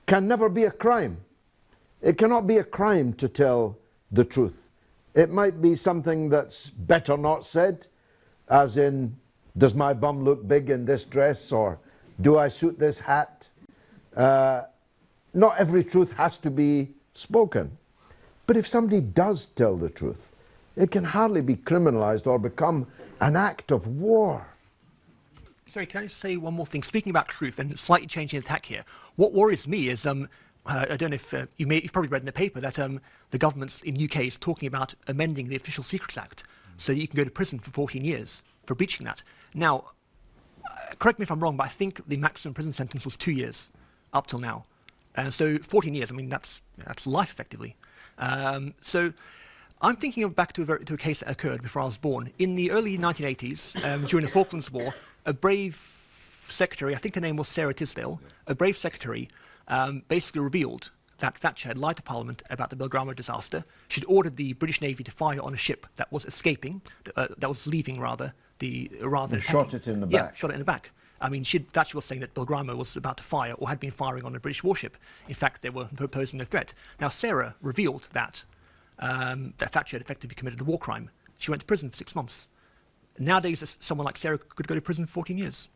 can never be a crime. It cannot be a crime to tell the truth. It might be something that's better not said, as in, does my bum look big in this dress, or do I suit this hat? Not every truth has to be spoken. But if somebody does tell the truth, it can hardly be criminalized or become an act of war. Sorry, can I just say one more thing? Speaking about truth and slightly changing the tack here, what worries me is, I don't know if you've probably read in the paper that the government in UK is talking about amending the Official Secrets Act so that you can go to prison for 14 years for breaching that. Now, correct me if I'm wrong, but I think the maximum prison sentence was 2 years up till now. And so 14 years, I mean, that's life effectively. So I'm thinking back to a case that occurred before I was born. In the early 1980s, during the Falklands War, a brave secretary, I think her name was Sarah Tisdale, a brave secretary basically revealed that Thatcher had lied to Parliament about the Belgrano disaster. She'd ordered the British Navy to fire on a ship that was escaping, that was leaving rather. Shot it in the back. Yeah, shot it in the back. I mean, Thatcher was saying that Belgrano was about to fire or had been firing on a British warship. In fact, they were posing a threat. Now, Sarah revealed that Thatcher had effectively committed a war crime. She went to prison for 6 months. Nowadays, someone like Sarah could go to prison for 14 years.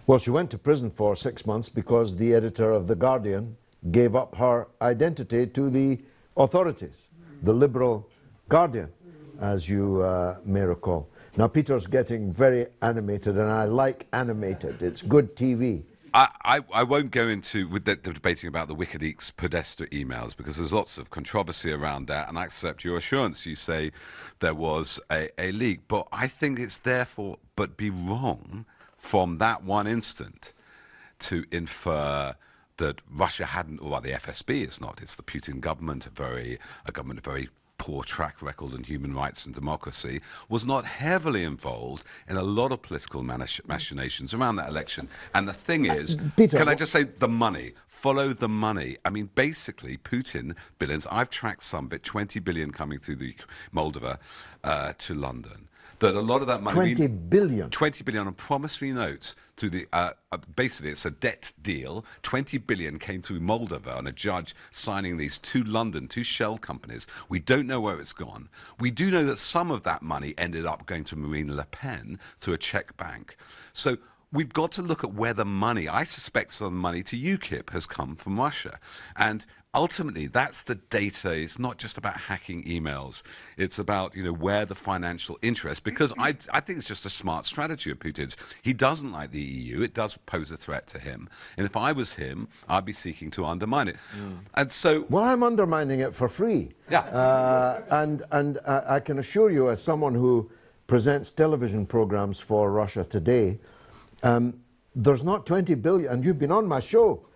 Well, she went to prison for 6 months because the editor of The Guardian gave up her identity to the authorities, the liberal Guardian, as you may recall. Now, Peter's getting very animated, and I like animated. It's good TV. I won't go into with the debating about the WikiLeaks Podesta emails, because there's lots of controversy around that, and I accept your assurance. You say there was a leak, but I think it's therefore but be wrong from that one instant to infer that Russia hadn't, or the FSB is not, it's the Putin government, a government of very poor track record in human rights and democracy, was not heavily involved in a lot of political machinations around that election. And the thing is, Peter, can I just say the money? Follow the money. I mean, basically, Putin, billions, I've tracked some of it, 20 billion coming through the Moldova to London. That a lot of that money... 20 billion? 20 billion on promissory notes through the... basically, it's a debt deal. 20 billion came through Moldova on a judge signing these two shell companies. We don't know where it's gone. We do know that some of that money ended up going to Marine Le Pen through a Czech bank. So we've got to look at where the money... I suspect some of the money to UKIP has come from Russia. And... ultimately, that's the data. It's not just about hacking emails. It's about, where the financial interest, because I think it's just a smart strategy of Putin's. He doesn't like the EU. It does pose a threat to him. And if I was him, I'd be seeking to undermine it. And so... Well, I'm undermining it for free. Yeah. And I can assure you, as someone who presents television programs for Russia Today, there's not 20 billion, and you've been on my show,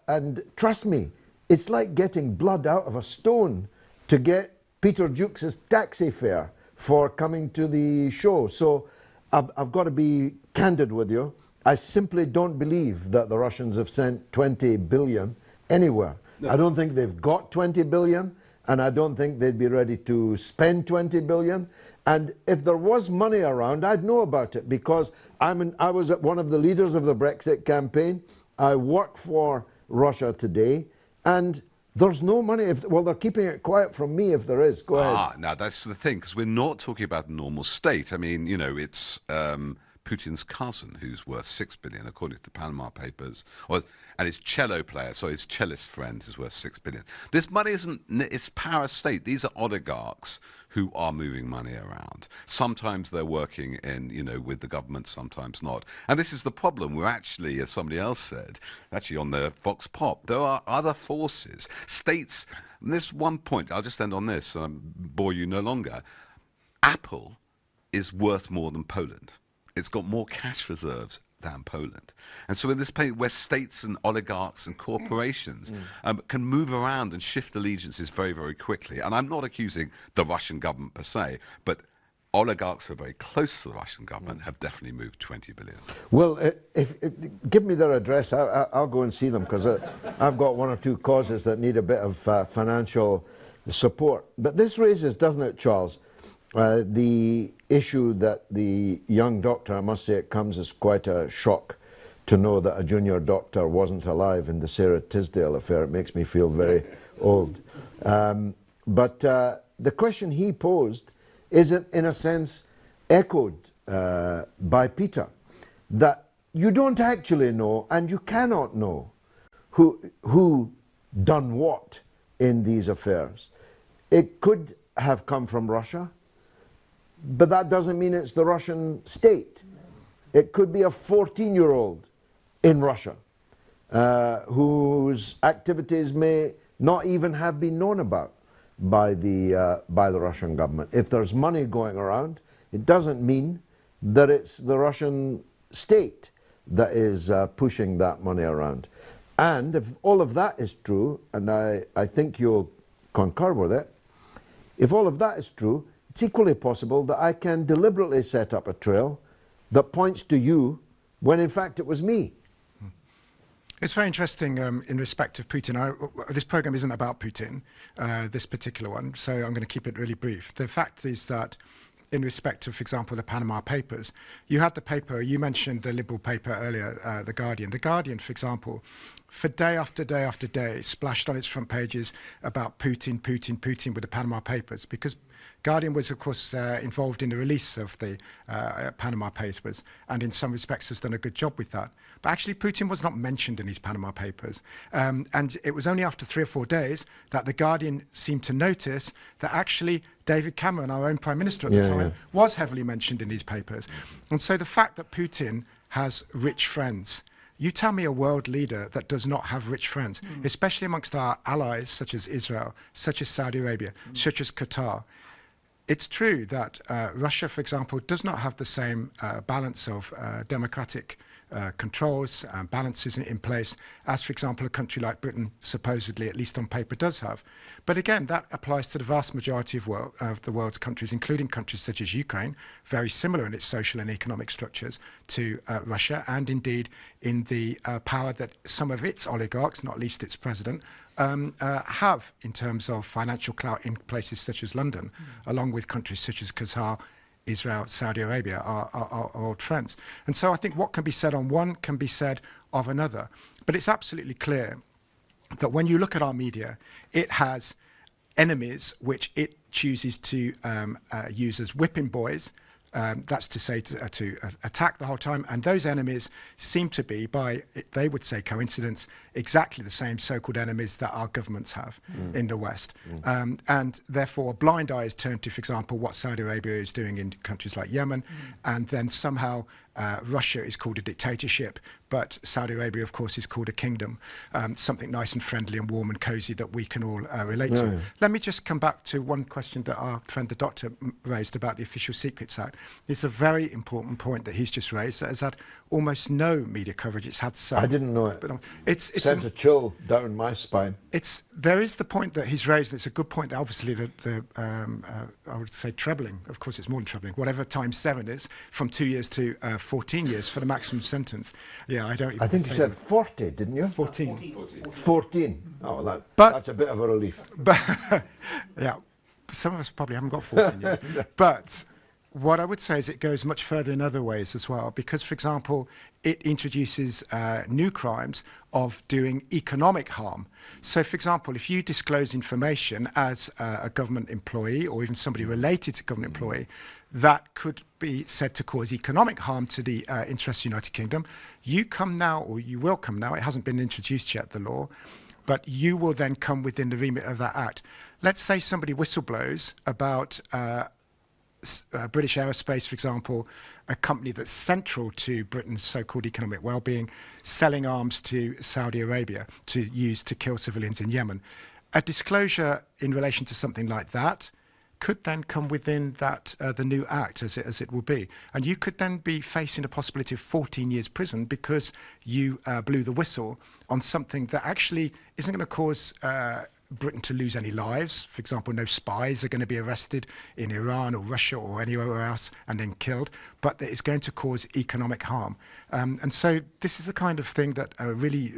and trust me, it's like getting blood out of a stone to get Peter Dukes' taxi fare for coming to the show. So I've got to be candid with you. I simply don't believe that the Russians have sent 20 billion anywhere. No. I don't think they've got 20 billion, and I don't think they'd be ready to spend 20 billion. And if there was money around, I'd know about it, because I was one of the leaders of the Brexit campaign. I work for Russia Today. And there's no money. They're keeping it quiet from me if there is. Go ahead. Now, that's the thing, because we're not talking about a normal state. I mean, it's Putin's cousin who's worth 6 billion, according to the Panama Papers. And his cello player, so his cellist friend, is worth 6 billion. This money it's power state. These are oligarchs who are moving money around. Sometimes they're working with the government, sometimes not. And this is the problem. We're actually, as somebody else said, actually on the Vox Pop, there are other forces. States, and this one point, I'll just end on this, and I'll bore you no longer. Apple is worth more than Poland. It's got more cash reserves than Poland. And so in this place where states and oligarchs and corporations can move around and shift allegiances very, very quickly, and I'm not accusing the Russian government per se, but oligarchs who are very close to the Russian government have definitely moved 20 billion. Well, give me their address. I'll go and see them, because I've got one or two causes that need a bit of financial support. But this raises, doesn't it, Charles, the issue that the young doctor, I must say it comes as quite a shock to know that a junior doctor wasn't alive in the Sarah Tisdale affair. It makes me feel very old. But the question he posed is, in a sense, echoed by Peter, that you don't actually know, and you cannot know, who done what in these affairs. It could have come from Russia, but that doesn't mean it's the Russian state. It could be a 14-year-old in Russia whose activities may not even have been known about by the Russian government. If there's money going around, it doesn't mean that it's the Russian state that is pushing that money around. And if all of that is true, and I think you'll concur with it, if all of that is true, it's equally possible that I can deliberately set up a trail that points to you when in fact it was me. It's very interesting in respect of Putin. This program isn't about Putin, this particular one, so I'm going to keep it really brief. The fact is that in respect of, for example, the Panama Papers, you had the paper, you mentioned the liberal paper earlier, The Guardian. The Guardian, for example, for day after day after day, splashed on its front pages about Putin, Putin, Putin with the Panama Papers, because Guardian was, of course, involved in the release of the Panama Papers, and in some respects has done a good job with that. But actually, Putin was not mentioned in these Panama Papers. And it was only after 3 or 4 days that the Guardian seemed to notice that actually David Cameron, our own Prime Minister at the time, was heavily mentioned in these papers. And so the fact that Putin has rich friends, you tell me a world leader that does not have rich friends, especially amongst our allies such as Israel, such as Saudi Arabia, such as Qatar. It's true that Russia, for example, does not have the same balance of democratic controls and balances in place, as, for example, a country like Britain supposedly, at least on paper, does have. But again, that applies to the vast majority of the world's countries, including countries such as Ukraine, very similar in its social and economic structures to Russia, and indeed in the power that some of its oligarchs, not least its president, have in terms of financial clout in places such as London, along with countries such as Qatar, Israel, Saudi Arabia, our old friends. And so I think what can be said on one can be said of another. But it's absolutely clear that when you look at our media, it has enemies which it chooses to use as whipping boys. That's to say to attack the whole time. And those enemies seem to be, by, they would say, coincidence, exactly the same so-called enemies that our governments have in the West. And therefore, a blind eye is turned to, for example, what Saudi Arabia is doing in countries like Yemen. And then somehow Russia is called a dictatorship, but Saudi Arabia, of course, is called a kingdom, something nice and friendly and warm and cozy that we can all relate to. Let me just come back to one question that our friend the doctor raised about the Official Secrets Act. It's a very important point that he's just raised that has had almost no media coverage. It's had some. I didn't know it. But it's sent a chill down my spine. There is the point that he's raised. It's a good point. Obviously, I would say trebling. Of course, it's more than trebling. Whatever times 7 is, from 2 years to 14 years for the maximum sentence. Yeah, I don't. Even I think you said 40, didn't you? 14. 14. Oh, that's a bit of a relief. But yeah, some of us probably haven't got 14 years. But what I would say is it goes much further in other ways as well, because, for example, it introduces new crimes of doing economic harm. So, for example, if you disclose information as a government employee or even somebody related to a government employee, that could be said to cause economic harm to the interests of the United Kingdom. You come now, or you will come now, it hasn't been introduced yet, the law, but you will then come within the remit of that act. Let's say somebody whistleblows about British Aerospace, for example, a company that's central to Britain's so-called economic well-being, selling arms to Saudi Arabia to use to kill civilians in Yemen. A disclosure in relation to something like that could then come within that the new act as it will be. And you could then be facing a possibility of 14 years prison because you blew the whistle on something that actually isn't going to cause Britain to lose any lives. For example, no spies are going to be arrested in Iran or Russia or anywhere else and then killed, but that is going to cause economic harm. And so this is the kind of thing that really,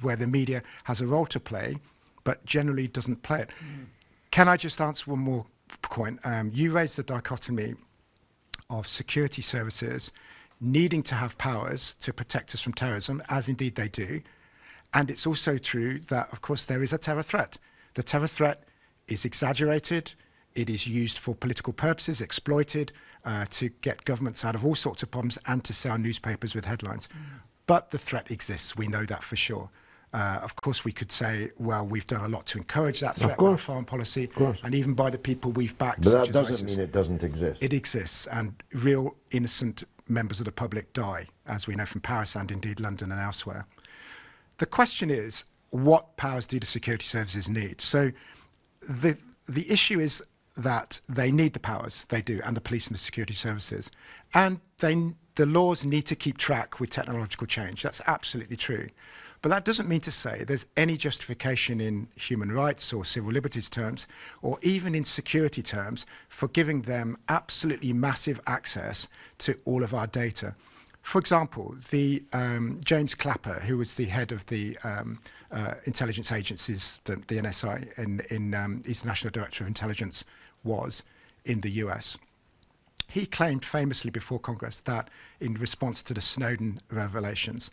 where the media has a role to play, but generally doesn't play it. Can I just answer one more point? You raised the dichotomy of security services needing to have powers to protect us from terrorism, as indeed they do. And it's also true that, of course, there is a terror threat. The terror threat is exaggerated. It is used for political purposes, exploited to get governments out of all sorts of problems and to sell newspapers with headlines. But the threat exists. We know that for sure. Of course, we could say, well, we've done a lot to encourage that threat with our foreign policy, and even by the people we've backed. But that doesn't mean it doesn't exist. It exists, and real innocent members of the public die, as we know from Paris and indeed London and elsewhere. The question is, what powers do the security services need? So the issue is that they need the powers, they do, and the police and the security services. And the laws need to keep track with technological change. That's absolutely true. But that doesn't mean to say there's any justification in human rights or civil liberties terms, or even in security terms, for giving them absolutely massive access to all of our data. For example, the James Clapper, who was the head of the intelligence agencies, the NSI, he's the National Director of Intelligence, was in the US. He claimed famously before Congress that in response to the Snowden revelations,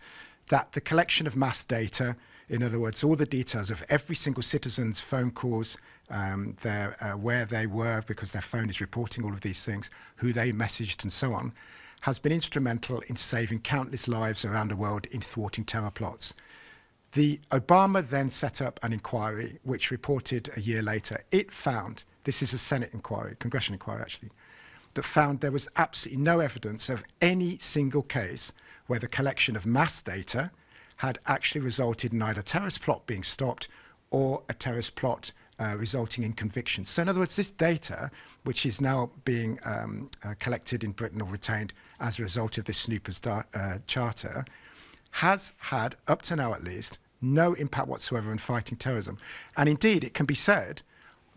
that the collection of mass data, in other words, all the details of every single citizen's phone calls, where they were, because their phone is reporting all of these things, who they messaged and so on, has been instrumental in saving countless lives around the world in thwarting terror plots. The Obama then set up an inquiry, which reported a year later. It found, this is a Senate inquiry, congressional inquiry actually, that found there was absolutely no evidence of any single case where the collection of mass data had actually resulted in either a terrorist plot being stopped or a terrorist plot resulting in convictions. So in other words, this data, which is now being collected in Britain or retained as a result of this Snoopers charter, has had, up to now at least, no impact whatsoever in fighting terrorism. And indeed, it can be said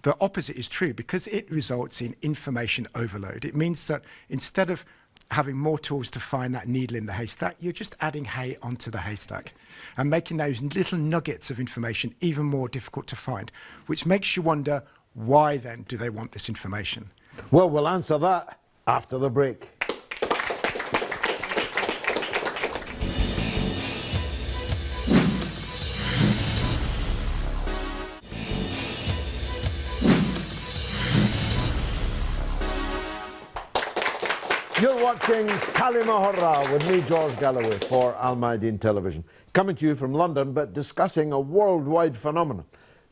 the opposite is true because it results in information overload. It means that instead of having more tools to find that needle in the haystack, you're just adding hay onto the haystack and making those little nuggets of information even more difficult to find, which makes you wonder, why then do they want this information? Well, we'll answer that after the break. You're watching Kalimahara with me, George Galloway, for Al Mayadeen Television. Coming to you from London, but discussing a worldwide phenomenon,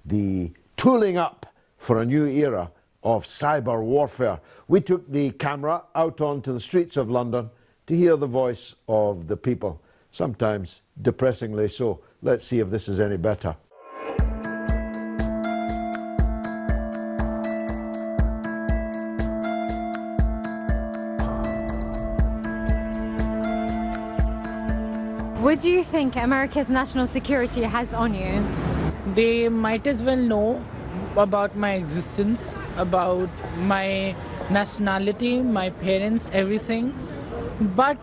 the tooling up for a new era of cyber warfare. We took the camera out onto the streets of London to hear the voice of the people, sometimes depressingly so. Let's see if this is any better. What do you think America's national security has on you? They might as well know about my existence, about my nationality, my parents, everything. But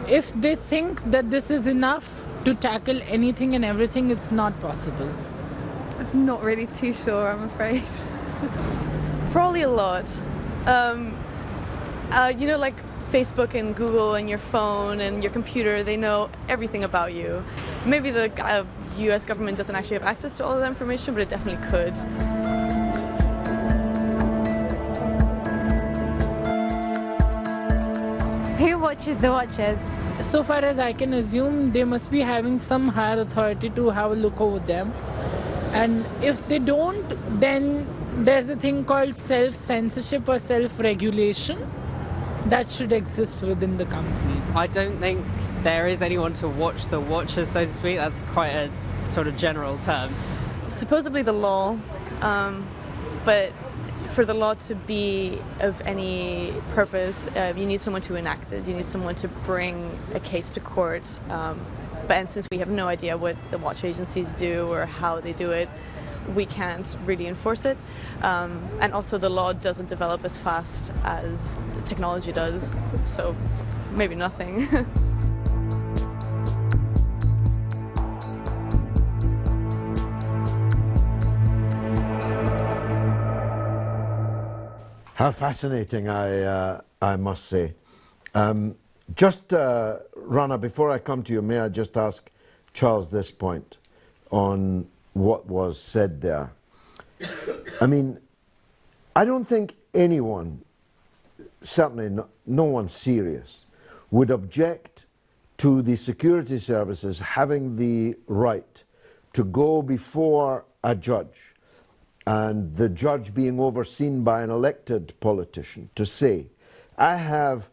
if they think that this is enough to tackle anything and everything, it's not possible. I'm not really too sure, I'm afraid. Probably a lot. You know, like Facebook and Google and your phone and your computer, they know everything about you. Maybe the US government doesn't actually have access to all of that information, but it definitely could. Who watches the watchers? So far as I can assume, they must be having some higher authority to have a look over them. And if they don't, then there's a thing called self-censorship or self-regulation that should exist within the companies. I don't think there is anyone to watch the watchers, so to speak. That's quite a sort of general term. Supposedly the law, but for the law to be of any purpose, you need someone to enact it. You need someone to bring a case to court. And since we have no idea what the watch agencies do or how they do it, we can't really enforce it. And also the law doesn't develop as fast as technology does, so maybe nothing. How fascinating, I must say. Rana, before I come to you, may I just ask Charles this point on what was said there? I mean, I don't think anyone, certainly no one serious, would object to the security services having the right to go before a judge and the judge being overseen by an elected politician to say, I have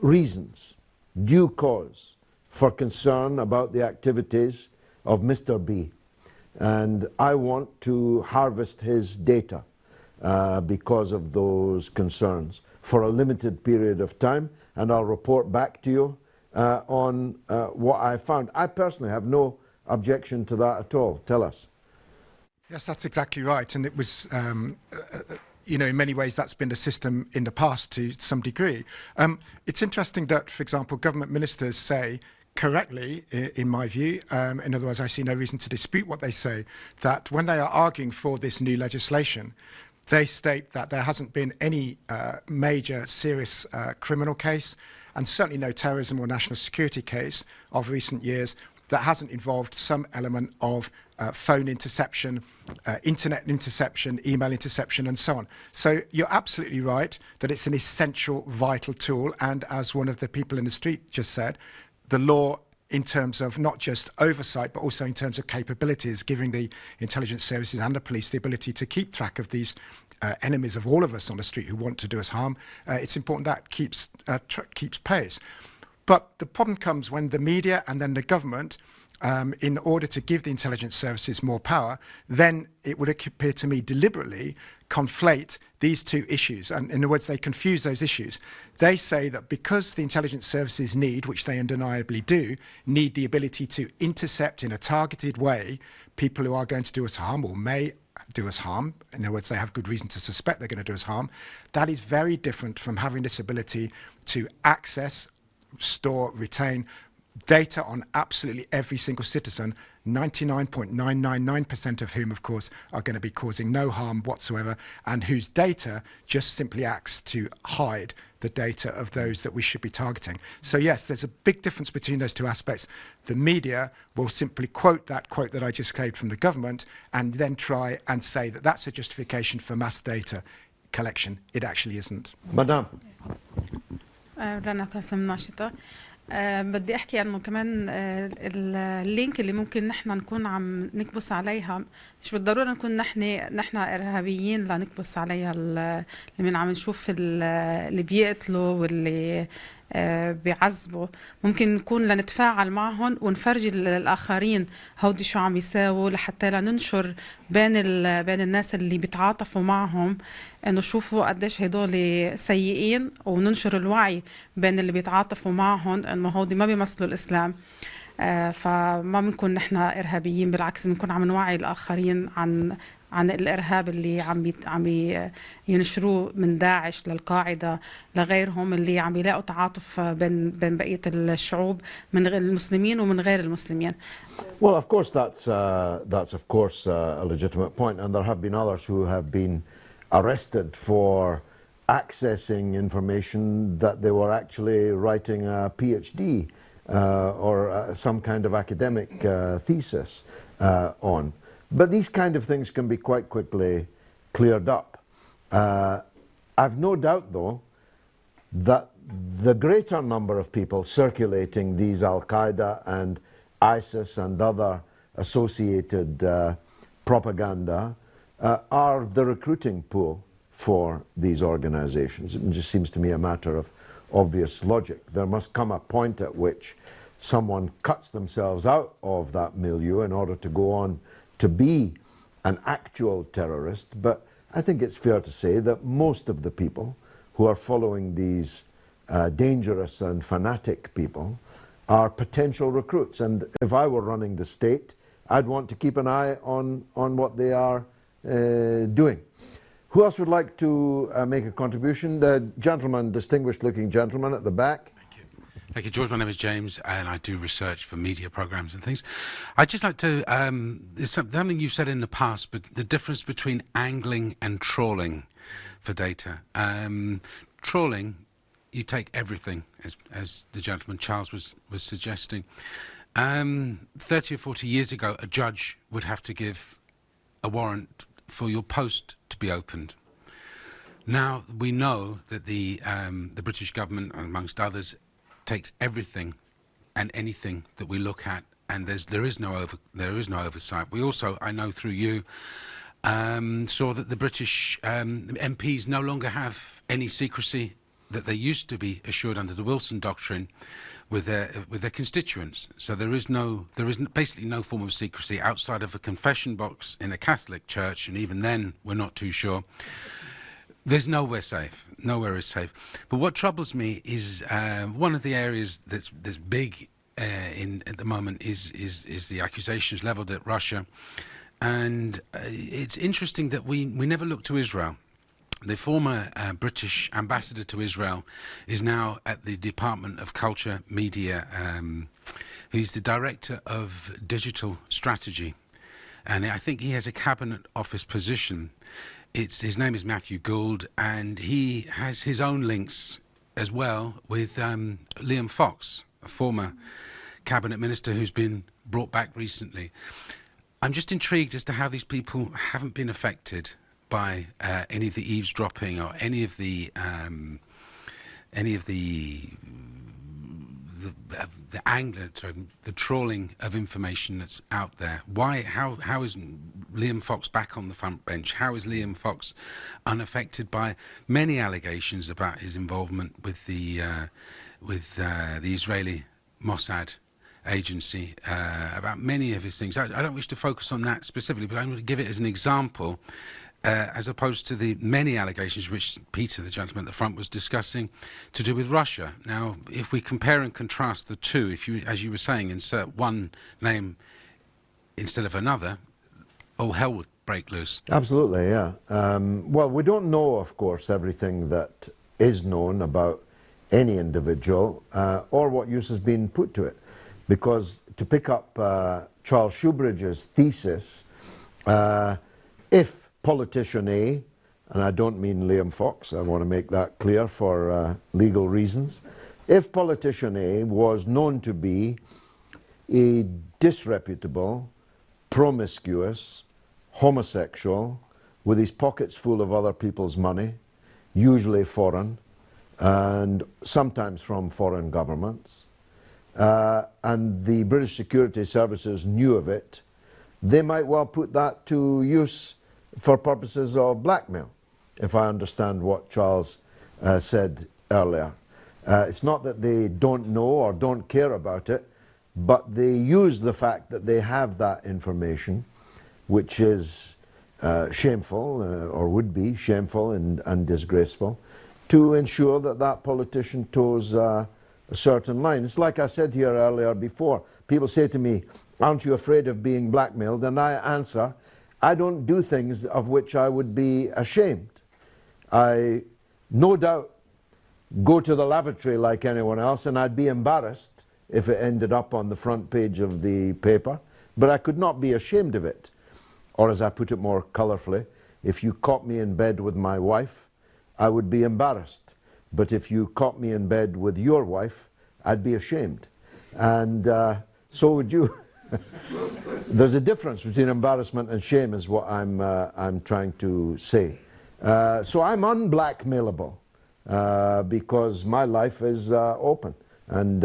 reasons, due cause for concern about the activities of Mr. B, and I want to harvest his data because of those concerns for a limited period of time, and I'll report back to you on what I found. I personally have no objection to that at all. Tell us. Yes, that's exactly right. And it was, you know, in many ways that's been the system in the past to some degree. It's interesting that, for example, government ministers say, correctly, in my view, in other words, I see no reason to dispute what they say, that when they are arguing for this new legislation, they state that there hasn't been any major serious criminal case, and certainly no terrorism or national security case of recent years that hasn't involved some element of phone interception, internet interception, email interception, and so on. So you're absolutely right that it's an essential, vital tool, and as one of the people in the street just said, the law in terms of not just oversight, but also in terms of capabilities, giving the intelligence services and the police the ability to keep track of these enemies of all of us on the street who want to do us harm. It's important that keeps pace. But the problem comes when the media and then the government in order to give the intelligence services more power, then it would appear to me deliberately conflate these two issues. And in other words, they confuse those issues. They say that because the intelligence services need, which they undeniably do, need the ability to intercept in a targeted way people who are going to do us harm or may do us harm. In other words, they have good reason to suspect they're going to do us harm. That is very different from having this ability to access, store, retain data on absolutely every single citizen, 99.999% of whom, of course, are going to be causing no harm whatsoever, and whose data just simply acts to hide the data of those that we should be targeting. So yes, there's a big difference between those two aspects. The media will simply quote that I just claimed from the government and then try and say that that's a justification for mass data collection. It actually isn't. Madame. رنا قاسم ناشطة. بدي أحكي إنه كمان اللينك اللي ممكن نحن نكون عم نكبس عليها مش بالضرورة نكون نحن إرهابيين لنكبس عليها اللي عم نشوف اللي بيقتلوا واللي بيعذبوا ممكن نكون لنتفاعل معهم ونفرجي الآخرين هودي شو عم يساووا لحتى لننشر بين الناس اللي بيتعاطفوا معهم إنه شوفوا قديش هدول سيئين وننشر الوعي بين اللي بيتعاطفوا معهم إنه هودي ما بيمثلوا الإسلام. فما بنكون نحن إرهابيين، بالعكس بنكون عم نوعي الآخرين عن الإرهاب اللي عم ينشروه من داعش للقاعدة لغيرهم اللي عم يلاقوا تعاطف بين بقية الشعوب من غير المسلمين ومن غير المسلمين. Well, of course, that's of course a legitimate point, and there have been others who have been arrested for accessing information that they were actually writing a PhD or some kind of academic thesis on. But these kind of things can be quite quickly cleared up. I've no doubt, though, that the greater number of people circulating these Al-Qaeda and ISIS and other associated propaganda are the recruiting pool for these organizations. It just seems to me a matter of obvious logic. There must come a point at which someone cuts themselves out of that milieu in order to go on to be an actual terrorist, but I think it's fair to say that most of the people who are following these dangerous and fanatic people are potential recruits. And if I were running the state, I'd want to keep an eye on what they are doing. Who else would like to make a contribution? The gentleman, distinguished-looking gentleman at the back. Thank you, George. My name is James, and I do research for media programs and things. I'd just like to, there's something you've said in the past, but the difference between angling and trawling for data. Trawling, you take everything, as the gentleman Charles was suggesting. 30 or 40 years ago, a judge would have to give a warrant for your post to be opened. Now we know that the British government, amongst others, takes everything and anything that we look at, and there is no oversight. We also, I know through you, saw that the British MPs no longer have any secrecy that they used to be assured under the Wilson Doctrine with their constituents. So there is basically no form of secrecy outside of a confession box in a Catholic church, and even then we're not too sure. There's nowhere safe. Nowhere is safe. But what troubles me is one of the areas that's big at the moment is the accusations levelled at Russia, and it's interesting that we never look to Israel. The former British ambassador to Israel is now at the Department of Culture, Media. He's the director of digital strategy, and I think he has a cabinet office position. His name is Matthew Gould, and he has his own links as well with Liam Fox, a former cabinet minister who's been brought back recently. I'm just intrigued as to how these people haven't been affected by any of the eavesdropping or any of the trawling of information that's out there. Why? How is Liam Fox back on the front bench? How is Liam Fox unaffected by many allegations about his involvement with the Israeli Mossad agency about many of his things. I don't wish to focus on that specifically, but I'm going to give it as an example, as opposed to the many allegations which Peter, the gentleman at the front, was discussing to do with Russia. Now, if we compare and contrast the two, if you, as you were saying, insert one name instead of another, all hell would break loose. Absolutely, yeah. Well, we don't know, of course, everything that is known about any individual or what use has been put to it. Because to pick up Charles Shoebridge's thesis, if politician A, and I don't mean Liam Fox, I want to make that clear for legal reasons, if politician A was known to be a disreputable, promiscuous, homosexual, with his pockets full of other people's money, usually foreign, and sometimes from foreign governments, and the British security services knew of it, they might well put that to use for purposes of blackmail, if I understand what Charles said earlier. It's not that they don't know or don't care about it, but they use the fact that they have that information, which is shameful, or would be shameful and disgraceful, to ensure that that politician toes a certain line. It's like I said here earlier before. People say to me, aren't you afraid of being blackmailed? And I answer, I don't do things of which I would be ashamed. I, no doubt, go to the lavatory like anyone else, and I'd be embarrassed if it ended up on the front page of the paper, but I could not be ashamed of it. Or as I put it more colourfully, if you caught me in bed with my wife, I would be embarrassed. But if you caught me in bed with your wife, I'd be ashamed. And so would you. There's a difference between embarrassment and shame is what I'm trying to say. So I'm unblackmailable because my life is open. And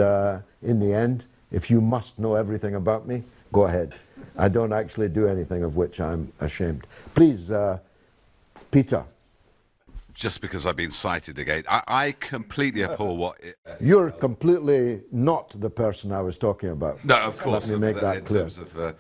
in the end, if you must know everything about me, go ahead. I don't actually do anything of which I'm ashamed. Please, Peter. Just because I've been cited again, I completely abhor what... You're completely not the person I was talking about. No, of course. Let me make that clear. In terms of,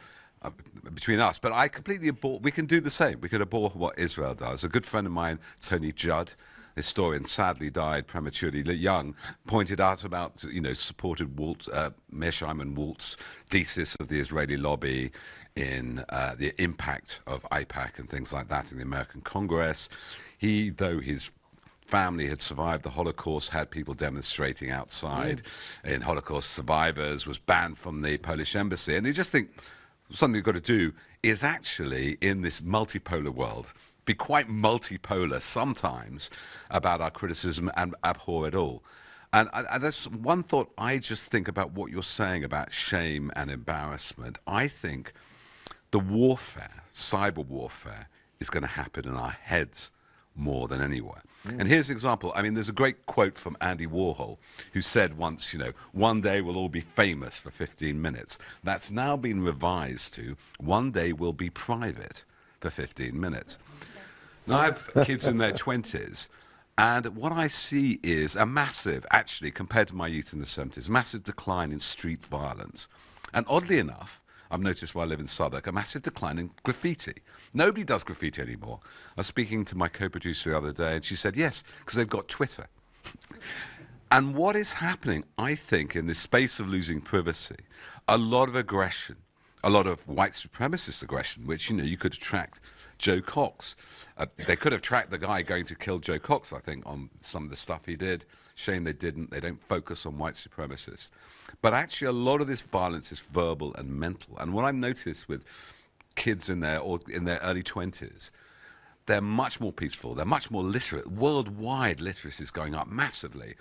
between us. But I completely abhor... We can do the same. We can abhor what Israel does. A good friend of mine, Tony Judd, historian, sadly died prematurely young, pointed out about, supported Mearsheimer Waltz's thesis of the Israeli lobby in the impact of AIPAC and things like that in the American Congress. He, though his family had survived the Holocaust, had people demonstrating outside in Holocaust survivors, was banned from the Polish embassy. And you just think something you've got to do is actually, in this multipolar world, be quite multipolar sometimes about our criticism and abhor it all. And that's one thought I just think about what you're saying about shame and embarrassment. I think the warfare, cyber warfare, is going to happen in our heads more than anywhere. And here's an example. I mean, there's a great quote from Andy Warhol, who said once, one day we'll all be famous for 15 minutes. That's now been revised to, one day we'll be private for 15 minutes. Now, I have kids in their 20s, and what I see is a massive, actually, compared to my youth in the 70s, massive decline in street violence. And oddly enough, I've noticed while I live in Southwark, a massive decline in graffiti. Nobody does graffiti anymore. I was speaking to my co-producer the other day, and she said, yes, because they've got Twitter. And what is happening, I think, in this space of losing privacy, a lot of aggression, a lot of white supremacist aggression, which, you could attract Joe Cox. They could have tracked the guy going to kill Joe Cox, I think, on some of the stuff he did. Shame they didn't. They don't focus on white supremacists. But actually, a lot of this violence is verbal and mental. And what I've noticed with kids in their early 20s, they're much more peaceful. They're much more literate. Worldwide literacy is going up massively.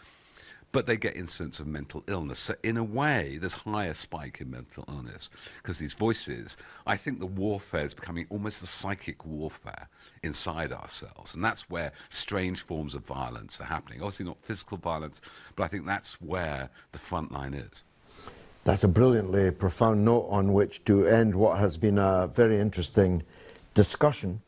But they get incidents of mental illness. So in a way, there's higher spike in mental illness because these voices, I think the warfare is becoming almost a psychic warfare inside ourselves. And that's where strange forms of violence are happening. Obviously not physical violence, but I think that's where the front line is. That's a brilliantly profound note on which to end what has been a very interesting discussion.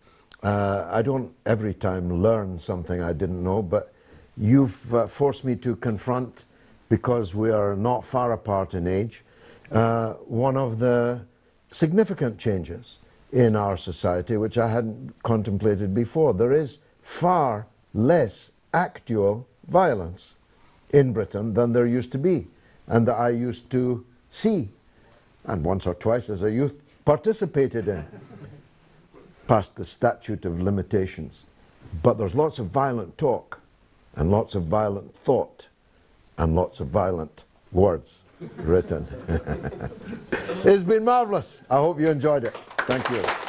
I don't every time learn something I didn't know, but you've forced me to confront, because we are not far apart in age, one of the significant changes in our society, which I hadn't contemplated before. There is far less actual violence in Britain than there used to be, and that I used to see, and once or twice as a youth participated in, past the statute of limitations. But there's lots of violent talk, and lots of violent thought, and lots of violent words written. It's been marvellous. I hope you enjoyed it. Thank you.